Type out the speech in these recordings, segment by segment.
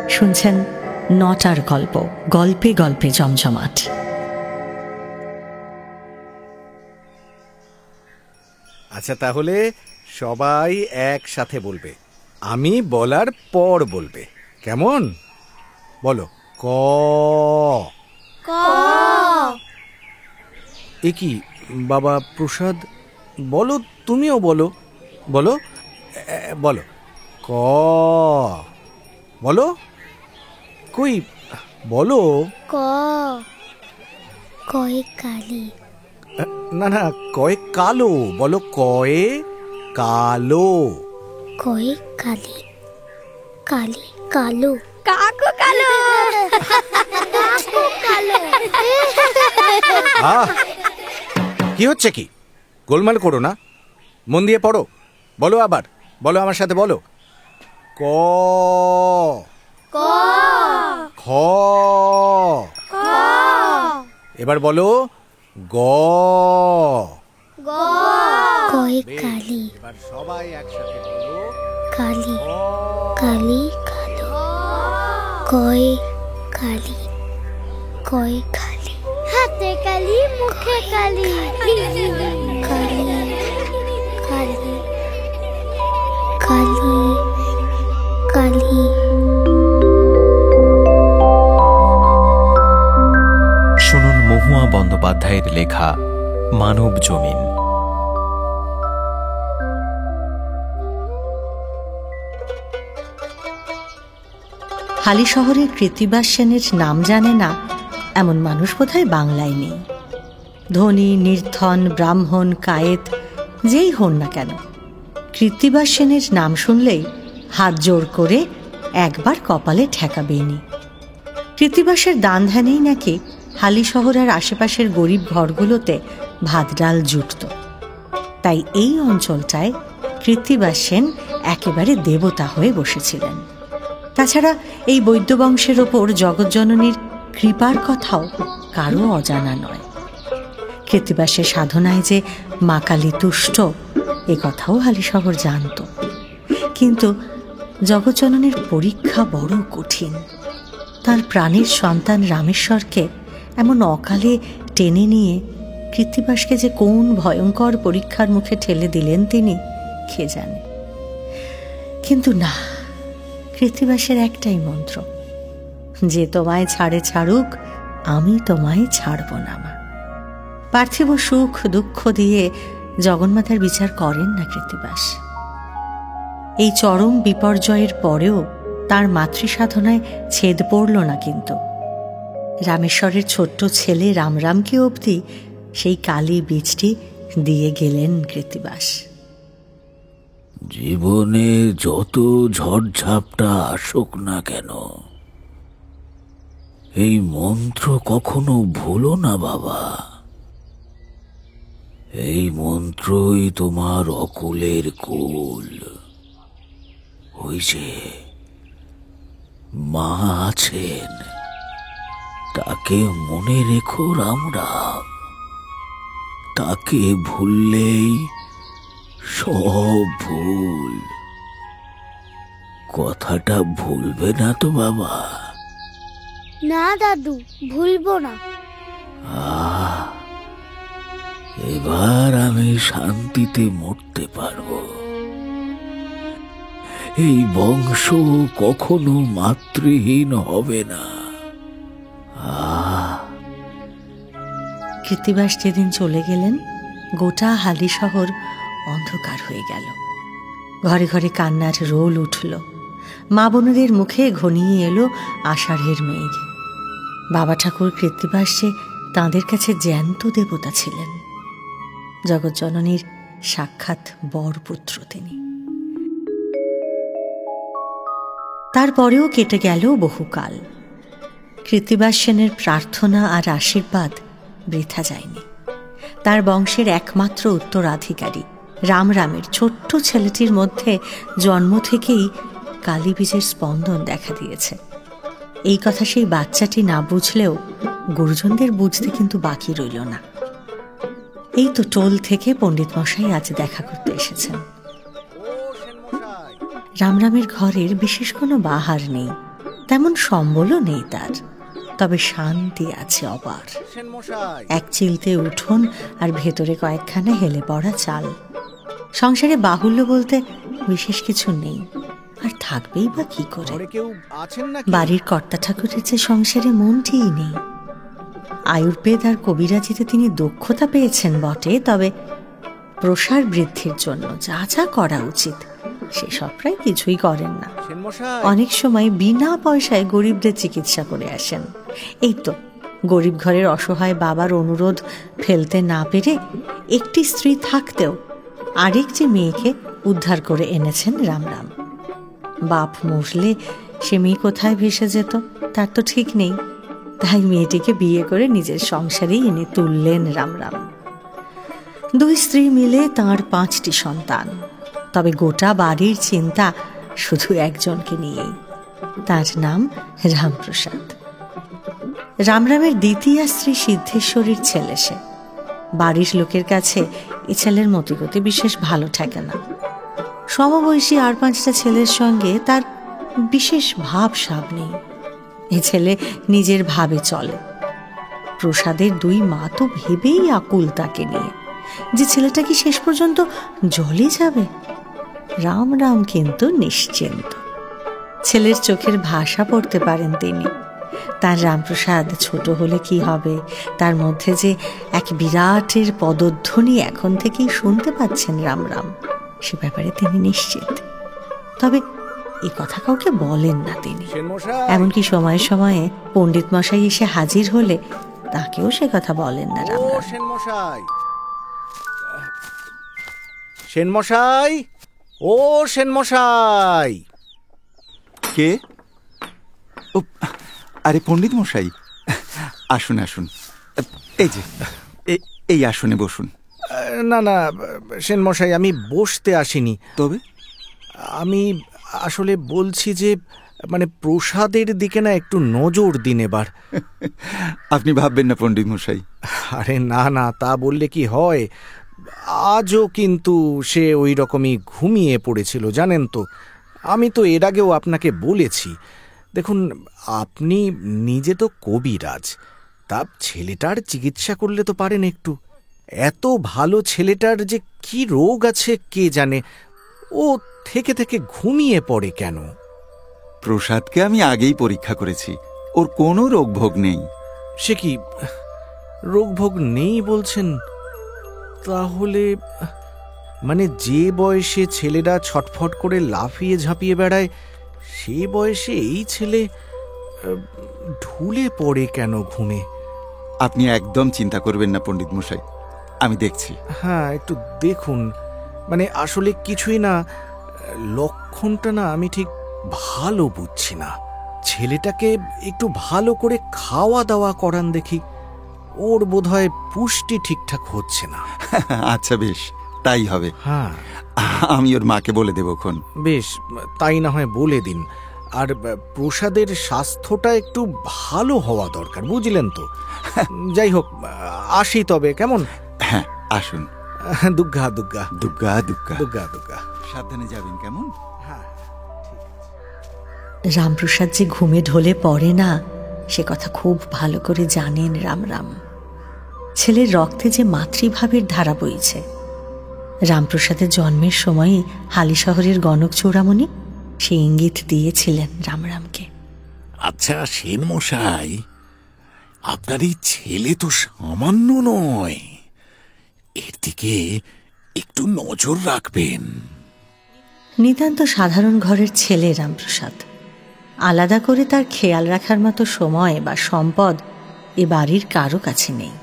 শুনছেন নটার গল্প, গল্পে গল্পে জমজমাট। আচ্ছা, তাহলে সবাই একসাথে বলবে, আমি বলার পর বলবে, কেমন? বলো, ক। ক। এ কি বাবা প্রসাদ, বলো, তুমিও বলো, বলো, বলো, ক। বলো, কই বলো। ক। কয়ে কালি। না না, কয়ে কালো, বলো, কয়ে কালো। কয়ে কালি। কালি কালো। কাকু কালো। কাকু কালো। কি হচ্ছে কি? গোলমাল করো না, মন দিয়ে পড়ো। বলো আবার, বলো আমার সাথে, বলো, ক। ক। খ। খ। এবার বলো, গ। গ। কয়ে কালি। এবার সবাই একসাথে বলো, কালি। কালি কালো। কয়ে কালি। কয়ে কালি। হাতে কালি, মুখে কালি। কালি কালি কালি কালি। শুনুন মহুয়া বন্দ্যোপাধ্যায়ের লেখা মানব জমিন। হালিশহরের কৃত্তিবাস সেনের নাম জানে না এমন মানুষ বোধহয় বাংলায় নেই। ধনী, নির্ধন, ব্রাহ্মণ, কায়েত, যেই হন না কেন, কৃত্তিবাস সেনের নাম শুনলেই হাত জোড় করে একবার কপালে ঠেকাবেনি। কৃত্তিবাসের দান ধ্যানেই নাকি হালিশহর আর আশেপাশের গরিব ঘরগুলোতে ভাত ডাল জুটত। তাই এই অঞ্চলটায় কৃত্তিবাস সেন একেবারে দেবতা হয়ে বসেছিলেন। তাছাড়া এই বৈদ্য বংশের ওপর জগৎজননীর কৃপার কথাও কারও অজানা নয়। কৃত্তিবাসের সাধনায় যে মা কালী তুষ্ট, এ কথাও হালিশহর জানত। কিন্তু জগৎজননীর পরীক্ষা বড় কঠিন। তার প্রাণের সন্তান রামেশ্বরকে এমন অকালে টেনে নিয়ে কৃত্তিবাসকে যে কোন ভয়ঙ্কর পরীক্ষার মুখে ঠেলে দিলেন তিনি কে জানে। কিন্তু না, কৃত্তিবাসের একটাই মন্ত্র, যে তোমায় ছাড়ে ছাড়ুক, আমি তোমায় ছাড়ব না মা। পার্থিব সুখ দুঃখ দিয়ে জগন্মাতার বিচার করেন না কৃত্তিবাস। এই চরম বিপর্যয়ের পরেও তার মাতৃসাধনায় ছেদ পড়ল না। কিন্তু রামেশ্বরের ছোট্ট ছেলে রামরামকে অবধি সেই কালী বীজটি দিয়ে গেলেন কৃত্তিবাস। জীবনে যত ঝড়ঝাপটা আসুক না কেন, এই মন্ত্র কখনো ভুলো না বাবা। এই মন্ত্রই তোমার অকুলের কুল। ওই যে মা আছেন, তাকে মনে রেখো রামরাম। তাকে ভুললেই সব ভুল। কথাটা ভুলবে না তো বাবা? না দাদু, ভুলবো না। এবার আমি শান্তিতে মরতে পারবো। এই বংশ কখনো মাতৃহীন হবে না। কৃত্তিবাস যেদিন চলে গেলেন, গোটা হালিশহর অন্ধকার হয়ে গেল। ঘরে ঘরে কান্নার রোল উঠল। মা বোনেদের মুখে ঘনিয়ে এলো আষাঢ়ের মেঘ। বাবা ঠাকুর কৃত্তিবাস যে তাঁদের কাছে জ্যান্ত দেবতা ছিলেন, জগৎজননীর সাক্ষাৎ বরপুত্র তিনি। তারপরেও কেটে গেল বহুকাল। কৃত্তিবাস সেনের প্রার্থনা আর আশীর্বাদ বৃথা যায়নি। তার বংশের একমাত্র উত্তরাধিকারী রামরামের ছোট্ট ছেলেটির মধ্যে জন্ম থেকেই কালী বীজের স্পন্দন দেখা দিয়েছে। এই কথা সেই বাচ্চাটি না বুঝলেও গুরুজনদের বুঝতে কিন্তু বাকি রইল না। এই তো টোল থেকে পণ্ডিত মশাই আজ দেখা করতে এসেছেন। রামরামের ঘরের বিশেষ কোনো বাহার নেই। তেমন সম্বলও নেই তার, তবে শান্তি আছে অপার। সেনমশাই, এক চিলতে উঠোন আর ভেতরে কয়েকখানা হেলে পড়া চাল। সংসারে বাহুল্য বলতে বিশেষ কিছু নেই, আর থাকবেই বা কি করে। ঘরে কেউ আছেন না? বাড়ির কর্তা ঠাকুরের যে সংসারে মনটিই নেই। আয়ুর্বেদ আর কবিরাজিতে তিনি দক্ষতা পেয়েছেন বটে, তবে প্রসার বৃদ্ধির জন্য যা যা করা উচিত সেসব প্রায় কিছুই করেন না। সেনমশাই, অনেক সময় বিনা পয়সায় গরিবদের চিকিৎসা করে আসেন। এই তো গরিব ঘরের অসহায় বাবার অনুরোধ ফেলতে না পেরে একটি স্ত্রী থাকতেও আরেকটি মেয়েকে উদ্ধার করে এনেছেন রামরাম। বাপ মরলে সে মেয়ে কোথায় ভেসে যেত তার তো ঠিক নেই, তাই মেয়েটিকে বিয়ে করে নিজের সংসারেই এনে তুললেন রামরাম। দুই স্ত্রী মিলে তাঁর 5টি সন্তান, তবে গোটা বাড়ির চিন্তা শুধু একজনকে নিয়েই, তার নাম রামপ্রসাদ। রামরামের দ্বিতীয় স্ত্রী সিদ্ধেশ্বরীর ছেলে সে। বাড়ির লোকের কাছে এ ছেলের মতিগতি বিশেষ ভালো ঠেকে না। সমবয়সী আর 5টা ছেলের সঙ্গে তার বিশেষ ভাব সাব নেই। এ ছেলে নিজের ভাবে চলে। প্রসাদের 2 মা তো ভেবেই আকুল তাকে নিয়ে, যে ছেলেটা কি শেষ পর্যন্ত জলে যাবে। রামরাম কিন্তু নিশ্চিন্ত। ছেলের চোখের ভাষা পড়তে পারেন তিনি। তার রামপ্রসাদ ছোট হলে কি হবে, তার মধ্যে যে এক বিরাটের পদধ্বনি এখন থেকেই শুনতে পাচ্ছেন রামরাম, সে ব্যাপারে তিনি নিশ্চিত। তবে এ কথা কাউকে বলেন না তিনি। সেনমশাই, এমনকি সময়ে সময়ে পণ্ডিত মশাই এসে হাজির হলে তাকেও সে কথা বলেন না ও রামরাম। সেনমশাই, সেনমশাই, ও সেনমশাই। কে? ও, আরে পণ্ডিত মশাই, আসুন আসুন, এই যে এই আসনে বসুন। না না সেনমশাই, আমি বসতে আসিনি। তবে আমি আসলে বলছি যে মানে প্রসাদের দিকে না একটু নজর দিন এবার। আপনি ভাববেন না পণ্ডিত মশাই। আরে না না, তা বললে কি হয়। আজও কিন্তু সে ওই রকমই ঘুমিয়ে পড়েছিল জানেন তো। আমি তো এর আগেও আপনাকে বলেছি। দেখুন, আপনি নিজে তো কবিরাজ, তা ছেলেটার চিকিৎসা করলে তো পারেন একটু। এত ভালো ছেলেটার যে কি রোগ আছে কে জানে, ও থেকে থেকে ঘুমিয়ে পড়ে কেন? প্রসাদকে আমি আগেই পরীক্ষা করেছি, ওর কোনো রোগভোগ নেই। সে কি, রোগভোগ নেই বলছেন? তাহলে মানে যে বয়সে ছেলেরা ছটফট করে লাফিয়ে ঝাঁপিয়ে বেড়ায়, সে বয়সে এই ছেলে ঢুলে পড়ে কেন ঘুমে? আপনি একদম চিন্তা করবেন না পণ্ডিত মশাই, আমি দেখছি। হ্যাঁ, একটু দেখুন। মানে আসলে কিছুই না, লক্ষণটা না আমি ঠিক ভালো বুঝছি না। ছেলেটাকে একটু ভালো করে খাওয়া দাওয়া করান দেখি, ওর বোধহয় পুষ্টি ঠিকঠাক হচ্ছে না। আচ্ছা বেশ, তাই হবে। হ্যাঁ আমি ওর মাকে বলে দেবক্ষণ। বেশ, তাই না হয় বলে দিন। আর প্রসাদের স্বাস্থ্যটা একটু ভালো হওয়া দরকার, বুঝলেন তো। যাই হোক, আসি তবে, কেমন? হ্যাঁ আসুন। দুগ্গা দুগ্গা দুগ্গা দুগ্গা দুগ্গা দুগ্গা। সাবধানে যাবেন কেমন? হ্যাঁ, রামপ্রসাদ যে ঘুমে ঢলে পড়ে না সে কথা খুব ভালো করে জানেন রামরাম। ছেলের রক্তে যে মাতৃভাবের ধারা বইছে। রামপ্রসাদের জন্মের সময়ই হালি শহরের গণক চূড়ামণি সে ইঙ্গিত দিয়েছিলেন রামরামকে। আচ্ছা সেন মশাই, আপনার এই ছেলে তো সামান্য নয়, এর দিকে একটু নজর রাখবেন। নিতান্ত সাধারণ ঘরের ছেলে রামপ্রসাদ। আলাদা করে তার খেয়াল রাখার মতো সময় বা সম্পদ এ বাড়ির কারো কাছে নেই।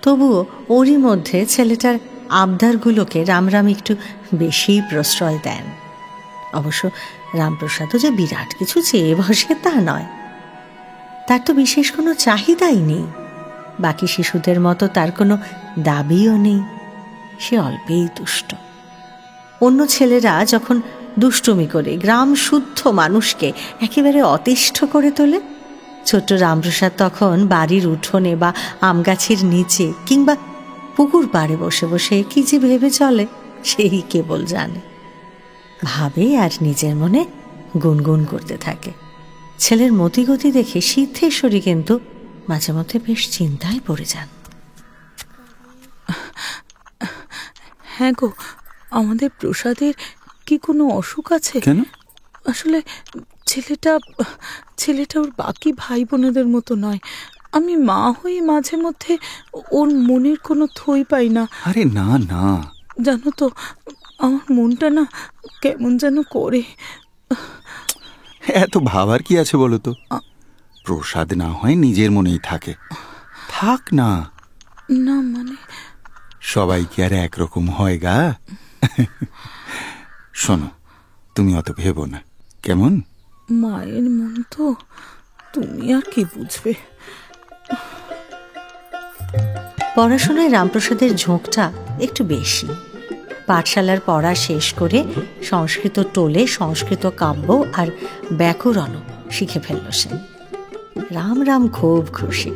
তবুও ওরই মধ্যে ছেলেটার আবদারগুলোকে রামরাম একটু বেশিই প্রশ্রয় দেন। অবশ্য রামপ্রসাদও যে বিরাট কিছু চেয়ে বসে তা নয়। তার তো বিশেষ কোনো চাহিদাই নেই। বাকি শিশুদের মতো তার কোনো দাবিও নেই। সে অল্পেই দুষ্ট। অন্য ছেলেরা যখন দুষ্টুমি করে গ্রাম শুদ্ধ মানুষকে একেবারে অতিষ্ঠ করে তোলে, ছোট্ট রামপ্রসাদ তখন বাড়ির উঠোনে বা আমগাছের নিচে কিংবা পুকুর পাড়ে বসে বসে কি যে ভেবে চলে সেই কেবল জানে। ভাবে আর নিজের মনে গুনগুন করতে থাকে। ছেলের মতিগতি দেখে সিদ্ধেশ্বরী কিন্তু মাঝে মধ্যে বেশ চিন্তায় পড়ে যান। হ্যাঁ গো, আমাদের প্রসাদের কি কোনো অসুখ আছে? কেন? আসলে ছেলেটা ওর বাকি ভাই বোনেদের মতো নয়। আমি মা হয়ে মাঝে মধ্যে ওর মনের কোনো থই পাই না। আরে না না, জানো তো, আমার মনটা না কেমন যেন করে। এত ভাবার কি আছে বলো তো? প্রসাদ না হয় নিজের মনেই থাকে, থাক না। না মানে সবাই কি আর একরকম হয় গা? শোনো, তুমি অত ভেবো না, কেমন? মায়ের মন তো, তুমি আর কি বুঝবে। পড়াশোনায় রামপ্রসাদের ঝোঁকটা একটু বেশি। পাঠশালার পড়া শেষ করে সংস্কৃত টোলে সংস্কৃত কাব্য আর ব্যাকরণও শিখে ফেলল সে। রাম খুব খুশি।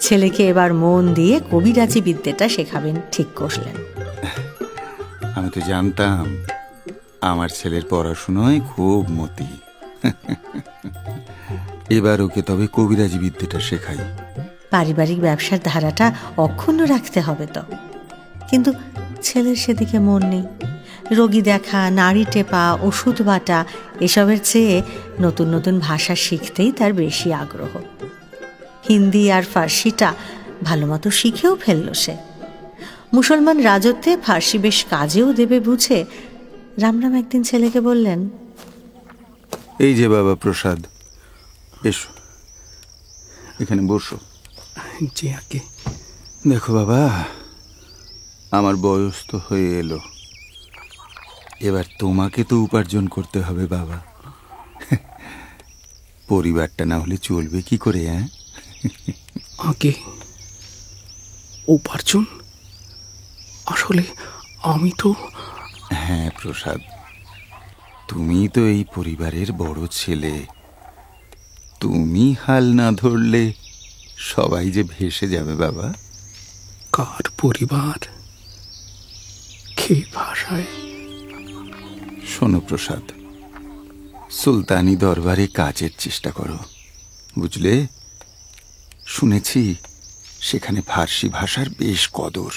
ছেলেকে এবার মন দিয়ে কবিরাজি বিদ্যেটা শেখাবেন ঠিক করলেন। আমি তো জানতাম আমার ছেলের পড়াশোনায় খুব মতি। এবার ওকে তবে কবিরাজি বিদ্যেটা শেখাই। পারিবারিক ব্যবসার ধারাটা অক্ষুণ্ণ রাখতে হবে তো। কিন্তু ছেলের সেদিকে মন নেই। রোগী দেখা, নাড়ি টেপা, ওষুধ বাটা এসবের চেয়ে নতুন নতুন ভাষা শিখতেই তার বেশি আগ্রহ। হিন্দি আর ফার্সিটা ভালো মতো শিখেও ফেলল সে। মুসলমান রাজত্বে ফার্সি বেশ কাজেও দেবে বুঝে রামরাম একদিন ছেলেকে বললেন, এই যে বাবা প্রসাদ, এসো এখানে বসো। জি আগে। দেখো বাবা, আমার বয়স তো হয়ে এলো, এবার তোমাকে তো উপার্জন করতে হবে বাবা। পরিবারটা না হলে চলবে কি করে? হ্যাঁ আগে উপার্জন? আসলে আমি তো... হ্যাঁ প্রসাদ, তুমি তো এই পরিবারের বড় ছেলে। তুমি হাল না ধরলে সবাই যে ভেসে যাবে বাবা। কার পরিবার, কে ভাষায়? শোনো প্রসাদ, সুলতানি দরবারে কাজের চেষ্টা করো, বুঝলে? শুনেছি সেখানে ফার্সি ভাষার বেশ কদর।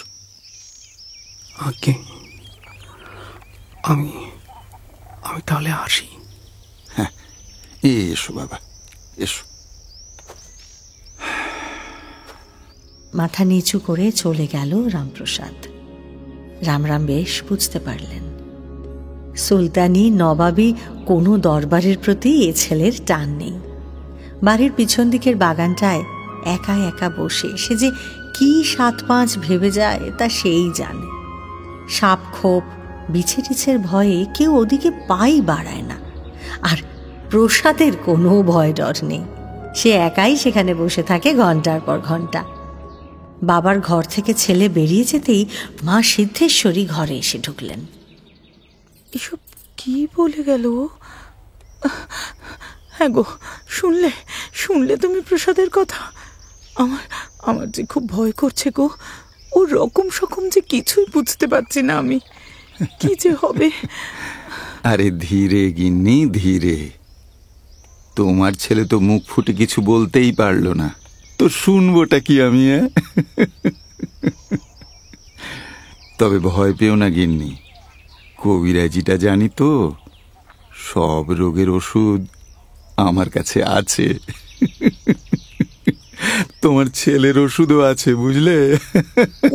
আগে আমি তাহলে আসি। হ্যাঁ, এসো বাবা, এসো। মাথা নিচু করে চলে গেল রামপ্রসাদ। রামরাম বেশ বুঝতে পারলেন সুলতানি নবাবী কোনো দরবারের প্রতি এ ছেলের টান নেই। বাড়ির পিছন দিকের বাগানটায় একা একা বসে সে যে কি ৭-৫ ভেবে যায় তা সেই জানে। সাপ খোপ বিছে টিছের ভয়ে কেউ ওদিকে পাই বাড়ায় না। আর প্রসাদের কোনো ভয় ডর নেই। সে একাই সেখানে বসে থাকে ঘন্টার পর ঘন্টা। বাবার ঘর থেকে ছেলে বেরিয়ে যেতেই মা সিদ্ধেশ্বরী ঘরে এসে ঢুকলেন। এসব কি বলে গেল? হ্যাঁ গো, শুনলে তুমি প্রসাদের কথা? আমার যে খুব ভয় করছে গো। ও রকম সকম যে কিছুই বুঝতে পারছি না আমি, কি যে হবে। আরে ধীরে গিন্নি, ধীরে। তোমার ছেলে তো মুখ ফুটে কিছু বলতেই পারলো না, তো শুনবোটা কি আমি? তবে ভয় পেও না গিন্নি, কবিরাজিটা জানি তো, সব রোগের ওষুধ আমার কাছে আছে। তোমার ছেলের ওষুধও আছে, বুঝলে?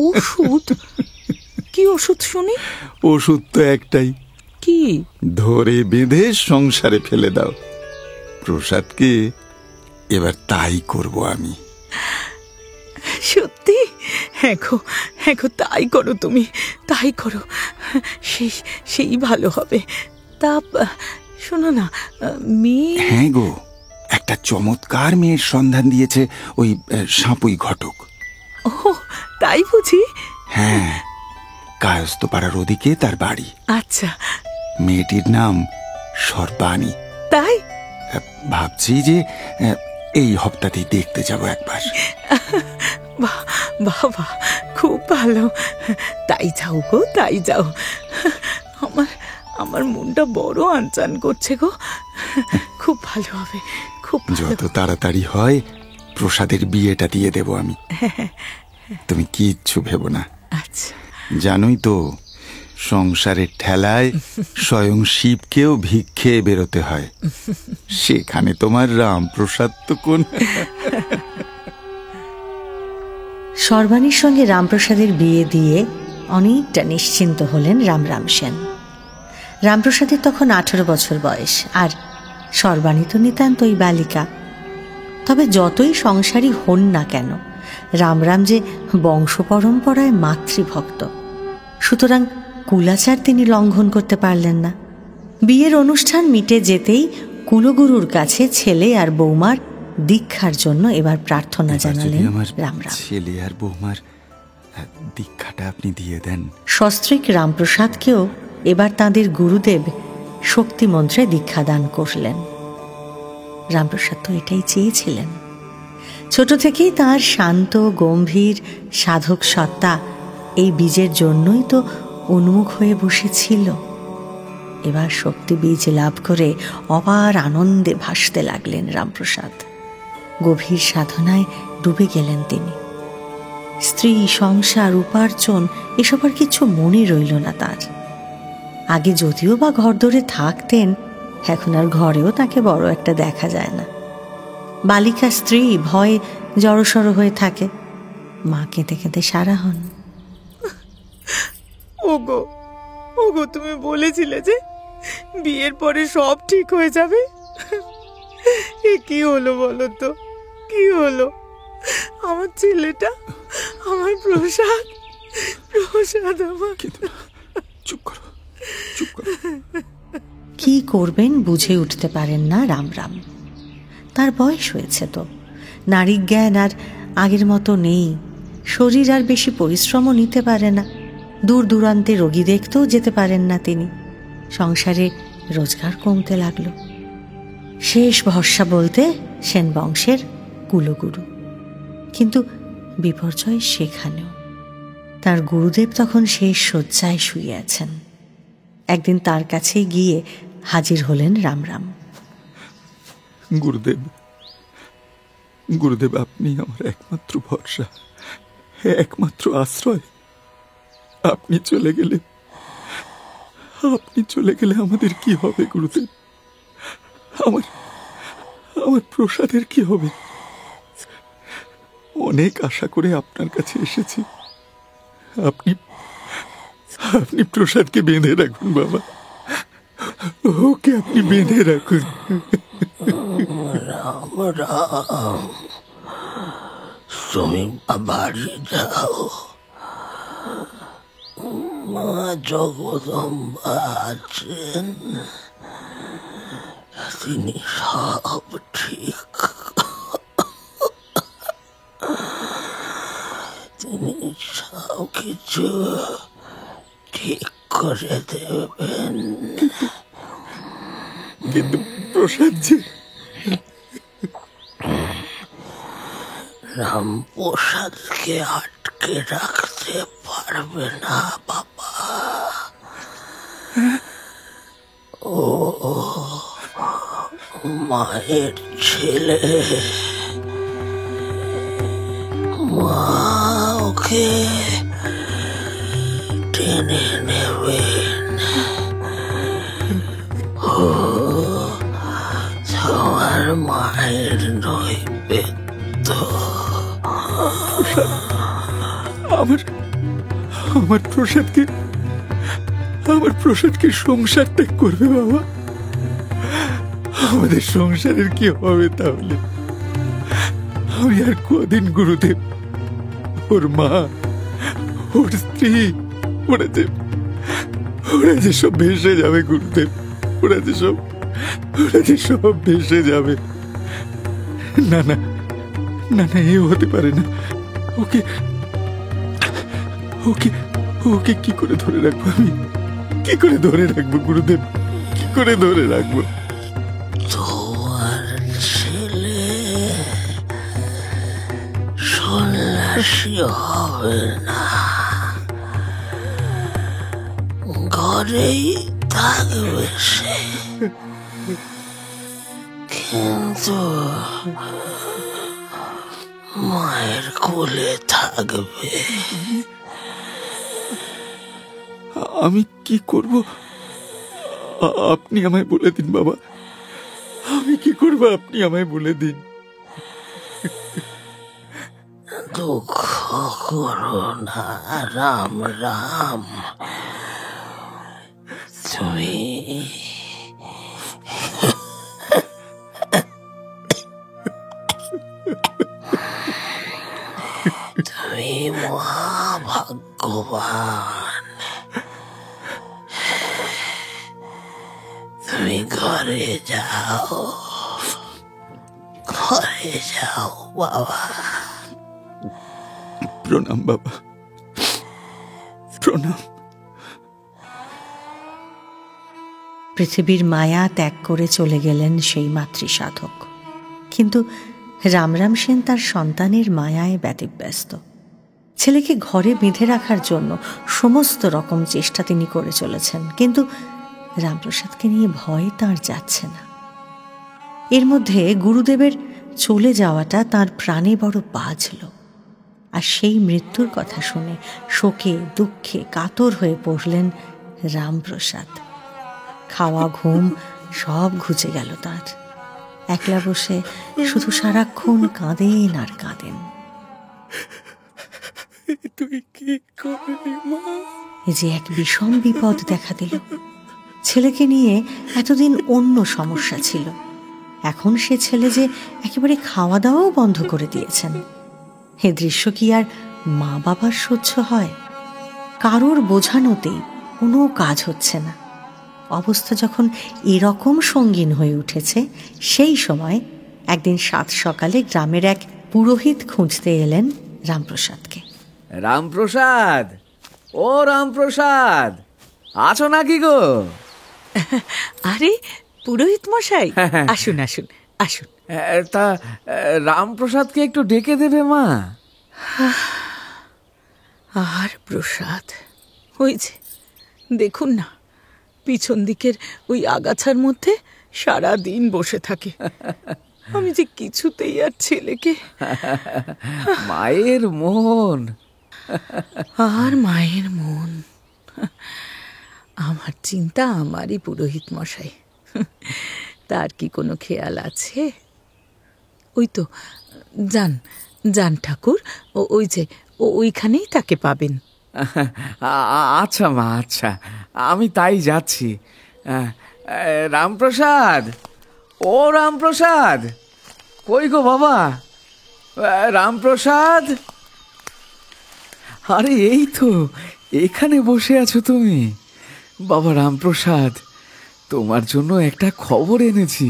ওষুধ? কি ওষুধ শুনি? ওষুধ তো একটাই, কি? ধরে বেঁধে সংসারে ফেলে দাও। প্রসাদকে এবার তাই করব আমি। সত্যি? হ্যাঁ গো, তাই করো তুমি, তাই করো, সেই ভালো হবে। তা শোনো না, মেয়ে... হ্যাঁ গো, একটা চমৎকার মেয়ের সন্ধান দিয়েছে ওই সাপুই ঘটক। ও তাই বুঝি? হ্যাঁ, কায়স্থ পাড়ার ওদিকে তার বাড়ি। আচ্ছা। মেয়েটির নাম সর্বাণী। তাই? ভাবছি যে এই হপ্তাতেই দেখতে যাব একবার। বাবা, খুব ভালো। তাই যাও গো, তাই যাও। আমার মনটা বড় আনচান করছে গো। খুব ভালো হবে, খুব ভালো। যত তাড়াতাড়ি হয় প্রসাদের বিয়েটা দিয়ে দেব আমি। তুমি কিচ্ছু ভেবো না। আচ্ছা, জানোই তো সংসারের ঠেলায় স্বয়ং শিবকেও ভিক্ষে বেরোতে হয়, সেখানে তোমার রামপ্রসাদ তো কোন। সর্বাণীর সঙ্গে রামপ্রসাদের বিয়ে দিয়ে অনেকটা নিশ্চিন্ত হলেন রামরাম সেন। রামপ্রসাদের তখন 18 বছর বয়স, আর সর্বাণী তো নিতান্তই বালিকা। তবে যতই সংসারী হন না কেন, রামরাম যে বংশ পরম্পরায় মাতৃভক্ত, সুতরাং কুলাচার তিনি লঙ্ঘন করতে পারলেন না। বিয়ের অনুষ্ঠান মিটে যেতেই কুলগুরুর কাছে ছেলে আর বৌমার দীক্ষার জন্য এবার প্রার্থনা জানালেন রামরাম। ছেলে আর বৌমার দীক্ষাটা আপনি দিয়ে দেন। সস্ত্রীক রামপ্রসাদকেও এবার তাঁদের গুরুদেব শক্তি মন্ত্রে দীক্ষাদান করলেন। রামপ্রসাদ তো এটাই চেয়েছিলেন। ছোট থেকেই তাঁর শান্ত গম্ভীর সাধক সত্তা এই বীজের জন্যই তো উন্মুখ হয়ে বসেছিল। এবার শক্তি বীজ লাভ করে অপার আনন্দে ভাসতে লাগলেন রামপ্রসাদ। গভীর সাধনায় ডুবে গেলেন তিনি। স্ত্রী, সংসার, উপার্জন এসব আর কিছু মনে রইল না তার। আগে যদিও বা ঘরদোরে থাকতেন, এখন আর ঘরেও তাকে বড় একটা দেখা যায় না। বালিকা স্ত্রী ভয়ে জড়সড় হয়ে থাকে, মা কেঁদে কেঁদে সারা হন। ওগো ওগো, তুমি বলেছিলে যে বিয়ের পরে সব ঠিক হয়ে যাবে। এ কি হলো বলো তো, কি হলো? আমার ছেলেটা, আমার প্রসাদ, প্রসাদ আমার। চুপ করো, চুপ করো। কি করবেন বুঝে উঠতে পারেন না রামরাম। তার বয়স হয়েছে তো, নারী জ্ঞান আর আগের মতো নেই। শরীর আর বেশি পরিশ্রমও নিতে পারে না। দূর দূরান্তে রোগী দেখতেও যেতে পারেন না তিনি। সংসারে রোজগার কমতে লাগলো। শেষ ভরসা বলতে সেন বংশের কুলগুরু। কিন্তু বিপর্যয় সেখানেও। তার গুরুদেব তখন শেষ শয্যায় শুয়ে আছেন। একদিন তার কাছে গিয়ে হাজির হলেন রামরাম। গুরুদেব, গুরুদেব, আপনি আমার একমাত্র ভরসা, একমাত্র আশ্রয়। আপনি চলে গেলে আমাদের কি হবে গুরুদেব? আমার প্রসাদের কি হবে? অনেক আশা করে আপনার কাছে এসেছি। আপনি প্রসাদকে বেঁধে রাখুন বাবা, ওকে আপনি বেঁধে রাখুন। রাম রাম, তুমি বাড়ি যাও। মা জগদম্বা আছেন, তিনি সব ঠিক, তিনি সব কিছু ঠিক করে দেবেন। কিন্তু প্রসাদ যে রামপ্রসাদকে আটকে রাখতে পারবে না বাবা। ও মায়ের ছেলে, মা ওকে টেনে নেবেন। ও তোমার মায়ের নৈবেদ্য। আমার প্রসাদকে সংসার ত্যাগ করবে বাবা। আমাদের সংসারের কি হবে তাহলে? আমি আর কদিন গুরুদেব, ওর মা, ওর স্ত্রী, ওরা যে সব ভেসে যাবে গুরুদেব, ওরা যে সব ভেসে যাবে। না না না না, এ হতে পারে না। ওকে কি করে ধরে রাখবো আমি? কি করে ধরে রাখবো গুরুদেব? কি করে ধরে রাখবো? তোমার ছেলে সন্ন্যাসী হবে না, ঘরেই থাকবে সে। কিন্তু মায়ের কোলে থাকবে। আমি কি করব আপনি আমায় বলে দিন বাবা, আমি কি করব আপনি আমায় বলে দিন। দুঃখ করো না রাম রাম, তুমি তুমি মহাভাগ্যবান। তুমি ঘরে যাও, ঘরে যাও বাবা। প্রণাম বাবা, প্রণাম। পৃথিবীর মায়া ত্যাগ করে চলে গেলেন সেই মাতৃসাধক। কিন্তু রামরাম সেন তার সন্তানের মায়ায় ব্যতিব্যস্ত। ছেলেকে ঘরে বেঁধে রাখার জন্য সমস্ত রকম চেষ্টা তিনি করে চলেছেন, কিন্তু রামপ্রসাদকে নিয়ে ভয় তাঁর যাচ্ছে না। এর মধ্যে গুরুদেবের চলে যাওয়াটা তার প্রাণে বড় বাজল, আর সেই মৃত্যুর কথা শুনে শোকে দুঃখে কাতর হয়ে পড়লেন রামপ্রসাদ। খাওয়া ঘুম সব ঘুচে গেল তার। একলা বসে শুধু সারাক্ষণ কাঁদেন আর কাঁদেন। তুই কি করলি মা? এই যে এক বিষম বিপদ দেখা দিল। ছেলেকে নিয়ে এতদিন অন্য সমস্যা ছিল, এখন সে ছেলে যে একেবারে খাওয়া দাওয়াও বন্ধ করে দিয়েছেন। এ দৃশ্য কি আর মা বাবার সহ্য হয়? কারোর বোঝানোতেই কোনো কাজ হচ্ছে না। অবস্থা যখন এরকম সঙ্গীন হয়ে উঠেছে, সেই সময় একদিন সাত সকালে গ্রামের এক পুরোহিত খুঁজতে এলেন রামপ্রসাদকে। রামপ্রসাদ, ও রামপ্রসাদ, আছো নাকি গো? আরে পুরোহিত মশাই, আসুন আসুন আসুন। তা রামপ্রসাদকে একটু ডেকে দেবে মা? আর প্রসাদ, ওই যে দেখুন না, পিছন দিকের ওই আগাছার মধ্যে সারা দিন বসে থাকে। আমি যে কিছুতেই আর ছেলেকে। মায়ের মন, আর মায়ের মন। আমার চিন্তা আমারই পুরোহিত মশাই, তার কি কোনো খেয়াল আছে? ওই তো যান যান ঠাকুর, ওই যে ওইখানেই তাকে পাবেন। আচ্ছা মা, আচ্ছা, আমি তাই যাচ্ছি। রামপ্রসাদ, ও রামপ্রসাদ, কই গো বাবা? রামপ্রসাদ, আরে এই তো এখানে বসে আছো তুমি। বাবা রামপ্রসাদ, তোমার জন্য একটা খবর এনেছি।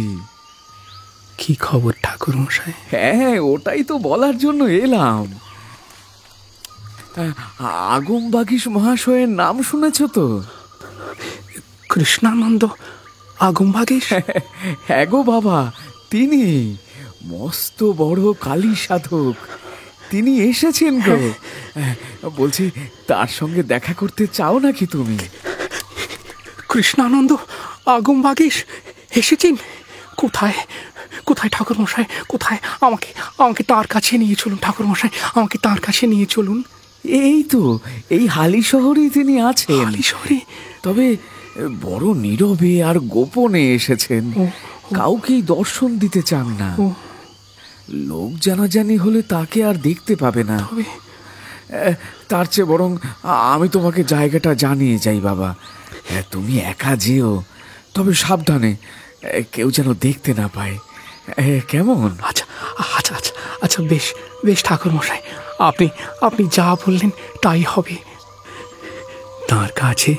কি খবর ঠাকুর মশাই? হ্যাঁ, ওটাই তো বলার জন্য এলাম। আগমবাগীশ মহাশয়ের নাম শুনেছ তো? কৃষ্ণানন্দ আগমবাগীশ? হ্যাঁ গো বাবা, তিনি মস্ত বড় কালী সাধক। তিনি এসেছেন গো। বলছি, তার সঙ্গে দেখা করতে চাও নাকি তুমি? কৃষ্ণানন্দ আগমবাগীশ এসেছেন? কোথায় কোথায় ঠাকুর মশাই? কোথায়? আমাকে আমাকে তার কাছে নিয়ে চলুন ঠাকুর মশাই, আমাকে তার কাছে নিয়ে চলুন। এই তো এই হালি শহরেই তিনি আছেন। হালি শহরে? তবে বড় নীরবে আর গোপনে এসেছেন। কাউকেই দর্শন দিতে চান না। লোক জানাজানি হলে তাকে আর দেখতে পাবে না। তার চেয়ে বরং আমি তোমাকে জায়গাটা জানিয়ে যাই বাবা। তুমি একা যেও, তবে সাবধানে, কেউ যেন দেখতে না পায়। কেমন? আচ্ছা আচ্ছা আচ্ছা আচ্ছা, বেশ বেশ ঠাকুর মশাই, আপনি আপনি যা বললেন তাই হবে। তার কাছে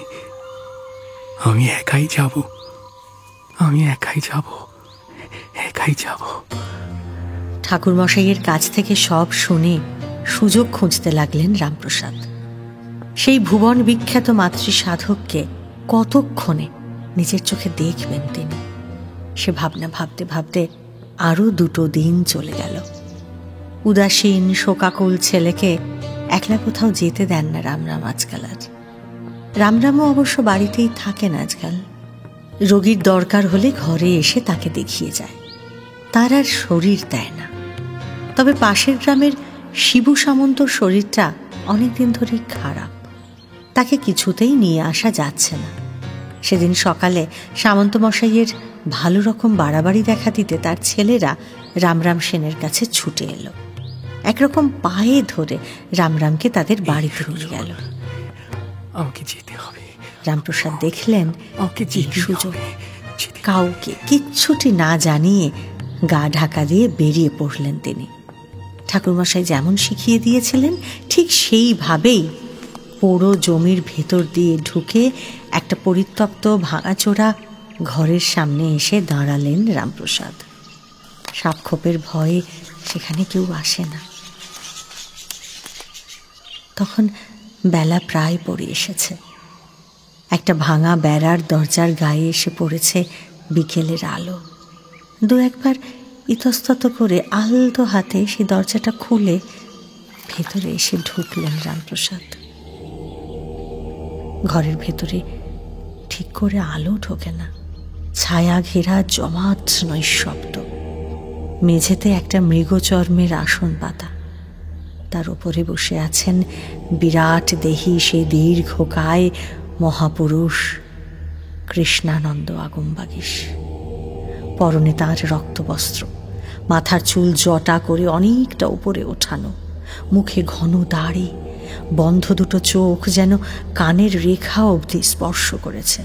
আমি একাই যাব, আমি একাই যাব, একাই যাব। ঠাকুরমশাইয়ের কাছ থেকে সব শুনে সুযোগ খুঁজতে লাগলেন রামপ্রসাদ। সেই ভুবন বিখ্যাত মাতৃ সাধককে কতক্ষণে নিজের চোখে দেখবেন তিনি, সে ভাবনা ভাবতে ভাবতে আরও 2 দিন চলে গেল। উদাসীন শোকাকুল ছেলেকে একলা কোথাও যেতে দেন না রামরাম আজকাল আর। রামরামও অবশ্য বাড়িতেই থাকেন আজকাল। রোগীর দরকার হলে ঘরে এসে তাকে দেখিয়ে যায়। তার আর শরীর দেয় না। তবে পাশের গ্রামের শিবু সামন্তর শরীরটা অনেকদিন ধরেই খারাপ, তাকে কিছুতেই নিয়ে আসা যাচ্ছে না। সেদিন সকালে সামন্ত মশাইয়ের ভালো রকম বাড়াবাড়ি দেখা দিতে তার ছেলেরা রামরাম সেনের কাছে ছুটে এলো। একরকম পায়ে ধরে রামরামকে তাদের বাড়িতে নিয়ে গেল। আমাকে যেতে হবে। রামপ্রসাদ দেখলেন আমাকে সুযোগ, কাউকে কিচ্ছুটি না জানিয়ে গা ঢাকা দিয়ে বেরিয়ে পড়লেন তিনি। ঠাকুরমশাই যেমন শিখিয়ে দিয়েছিলেন ঠিক সেইভাবেই পুরো জমির ভেতর দিয়ে ঢুকে একটা পরিত্যক্ত ভাঙাচোরা ঘরের সামনে এসে দাঁড়ালেন রামপ্রসাদ। সাপখোপের ভয়ে সেখানে কেউ আসে না। তখন বেলা প্রায় পড়ে এসেছে। একটা ভাঙা বেড়ার দরজার গায়ে এসে পড়েছে বিকেলের আলো। দু একবার ইতস্তত করে আলতো হাতে সেই দরজাটা খুলে ভেতরে এসে ঢুকলেন রামপ্রসাদ। ঘরের ভেতরে ঠিক করে আলো ঢোকে না, ছায়া ঘেরা জমাট নৈশব্দ। মেঝেতে একটা মৃগচর্মের আসন পাতা, তার উপরে বসে আছেন বিরাট দেহি সে দীর্ঘকায় মহাপুরুষ কৃষ্ণানন্দ আগমবাগীশ। পরনে তাঁর রক্তবস্ত্র, মাথার চুল জটা করে অনেকটা উপরে ওঠানো, মুখে ঘন দাড়ি, বন্ধ দুটো চোখ যেন কানের রেখা অবধি স্পর্শ করেছে।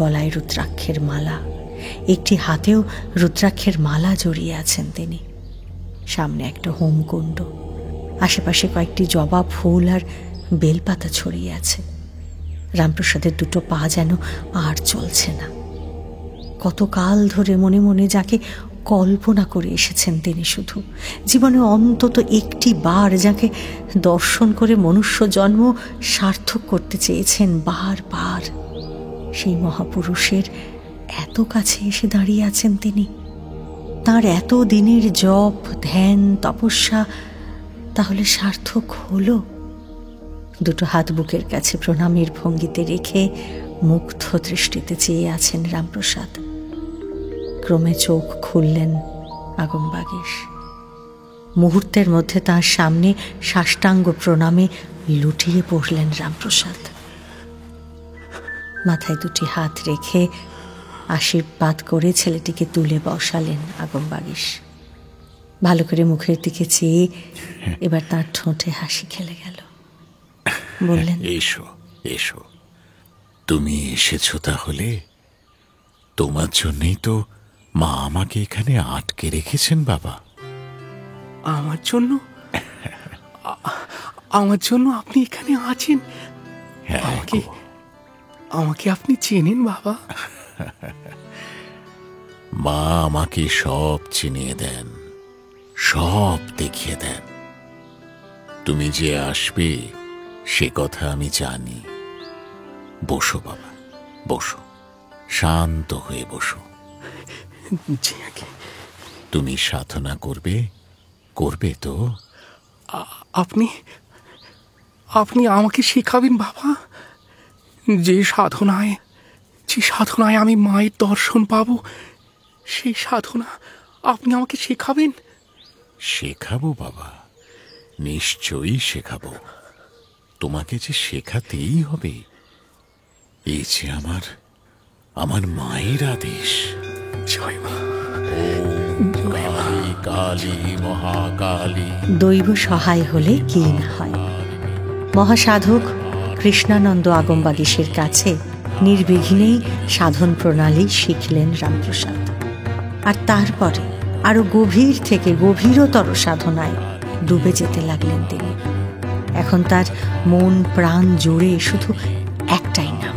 গলায় রুদ্রাক্ষের মালা, একটি হাতেও রুদ্রাক্ষের মালা জড়িয়ে আছেন তিনি। সামনে একটা হোমকুণ্ড, আশেপাশে কয়েকটি জবা ফুল আর বেলপাতা ছড়িয়ে আছে। রামপ্রসাদের দুটো পা যেন আর চলছে না। কতকাল ধরে মনে মনে যাকে কল্পনা করে এসেছেন তিনি, শুধু জীবনে অন্তত একটি বার যাকে দর্শন করে মনুষ্য জন্ম সার্থক করতে চেয়েছেন বারবার, সেই মহাপুরুষের এত কাছে এসে দাঁড়িয়ে আছেন তিনি। তার এত দিনের জপ, ধ্যান, তপস্যা তাহলে সার্থক হলো? দুটো হাত বুকের কাছে প্রণামের ভঙ্গিতে রেখে মুগ্ধ দৃষ্টিতে চেয়ে আছেন রামপ্রসাদ। ক্রমে চোখ খুললেন আগমবাগীশ। মুহূর্তের মধ্যে তার সামনে সাষ্টাঙ্গ প্রণামে লুটিয়ে পড়লেন রামপ্রসাদ। মাথায় দুটি হাত রেখে আশীর্বাদ করে ছেলেটিকে তুলে বসালেন আগমবাগীশ। ভালো করে মুখের দিকে চেয়ে এবার তার ঠোঁটে হাসি খেলে গেল। বললেন, এসো এসো, তুমি এসেছো তাহলে? তোমার জন্যই তো মা আমাকে এখানে আটকে রেখেছেন বাবা। আমার জন্য? আমার জন্য আপনি এখানে আছেন? আমাকে আপনি চেনেন বাবা? মা আমাকে সব চিনিয়ে দেন, সব দেখিয়ে দেন। তুমি যে আসবে সে কথা আমি জানি। বসো বাবা, বসো, শান্ত হয়ে বসো। তুমি সাধনা করবে? করবে তো? আপনি আমাকে শেখাবেন বাবা? যে সাধনায় আমি মায়ের দর্শন পাবো, সেই সাধনা আপনি আমাকে শেখাবেন? শেখাবো বাবা, নিশ্চয়ই শেখাবো। তোমাকে যে শেখাতেই হবে, এই যে আমার মায়ের আদেশ। জয় মা। কালী কালী মহাকালী। দৈব সহায় হলে কি না হয়। মহাসাধক কৃষ্ণানন্দ আগমবাগীশের কাছে নির্বিঘ্নেই সাধন প্রণালী শিখলেন রামপ্রসাদ। আর তারপরে আরো গভীর থেকে গভীরতর সাধনায় ডুবে যেতে লাগলেন তিনি। এখন তার মন প্রাণ জুড়ে শুধু একটাই নাম,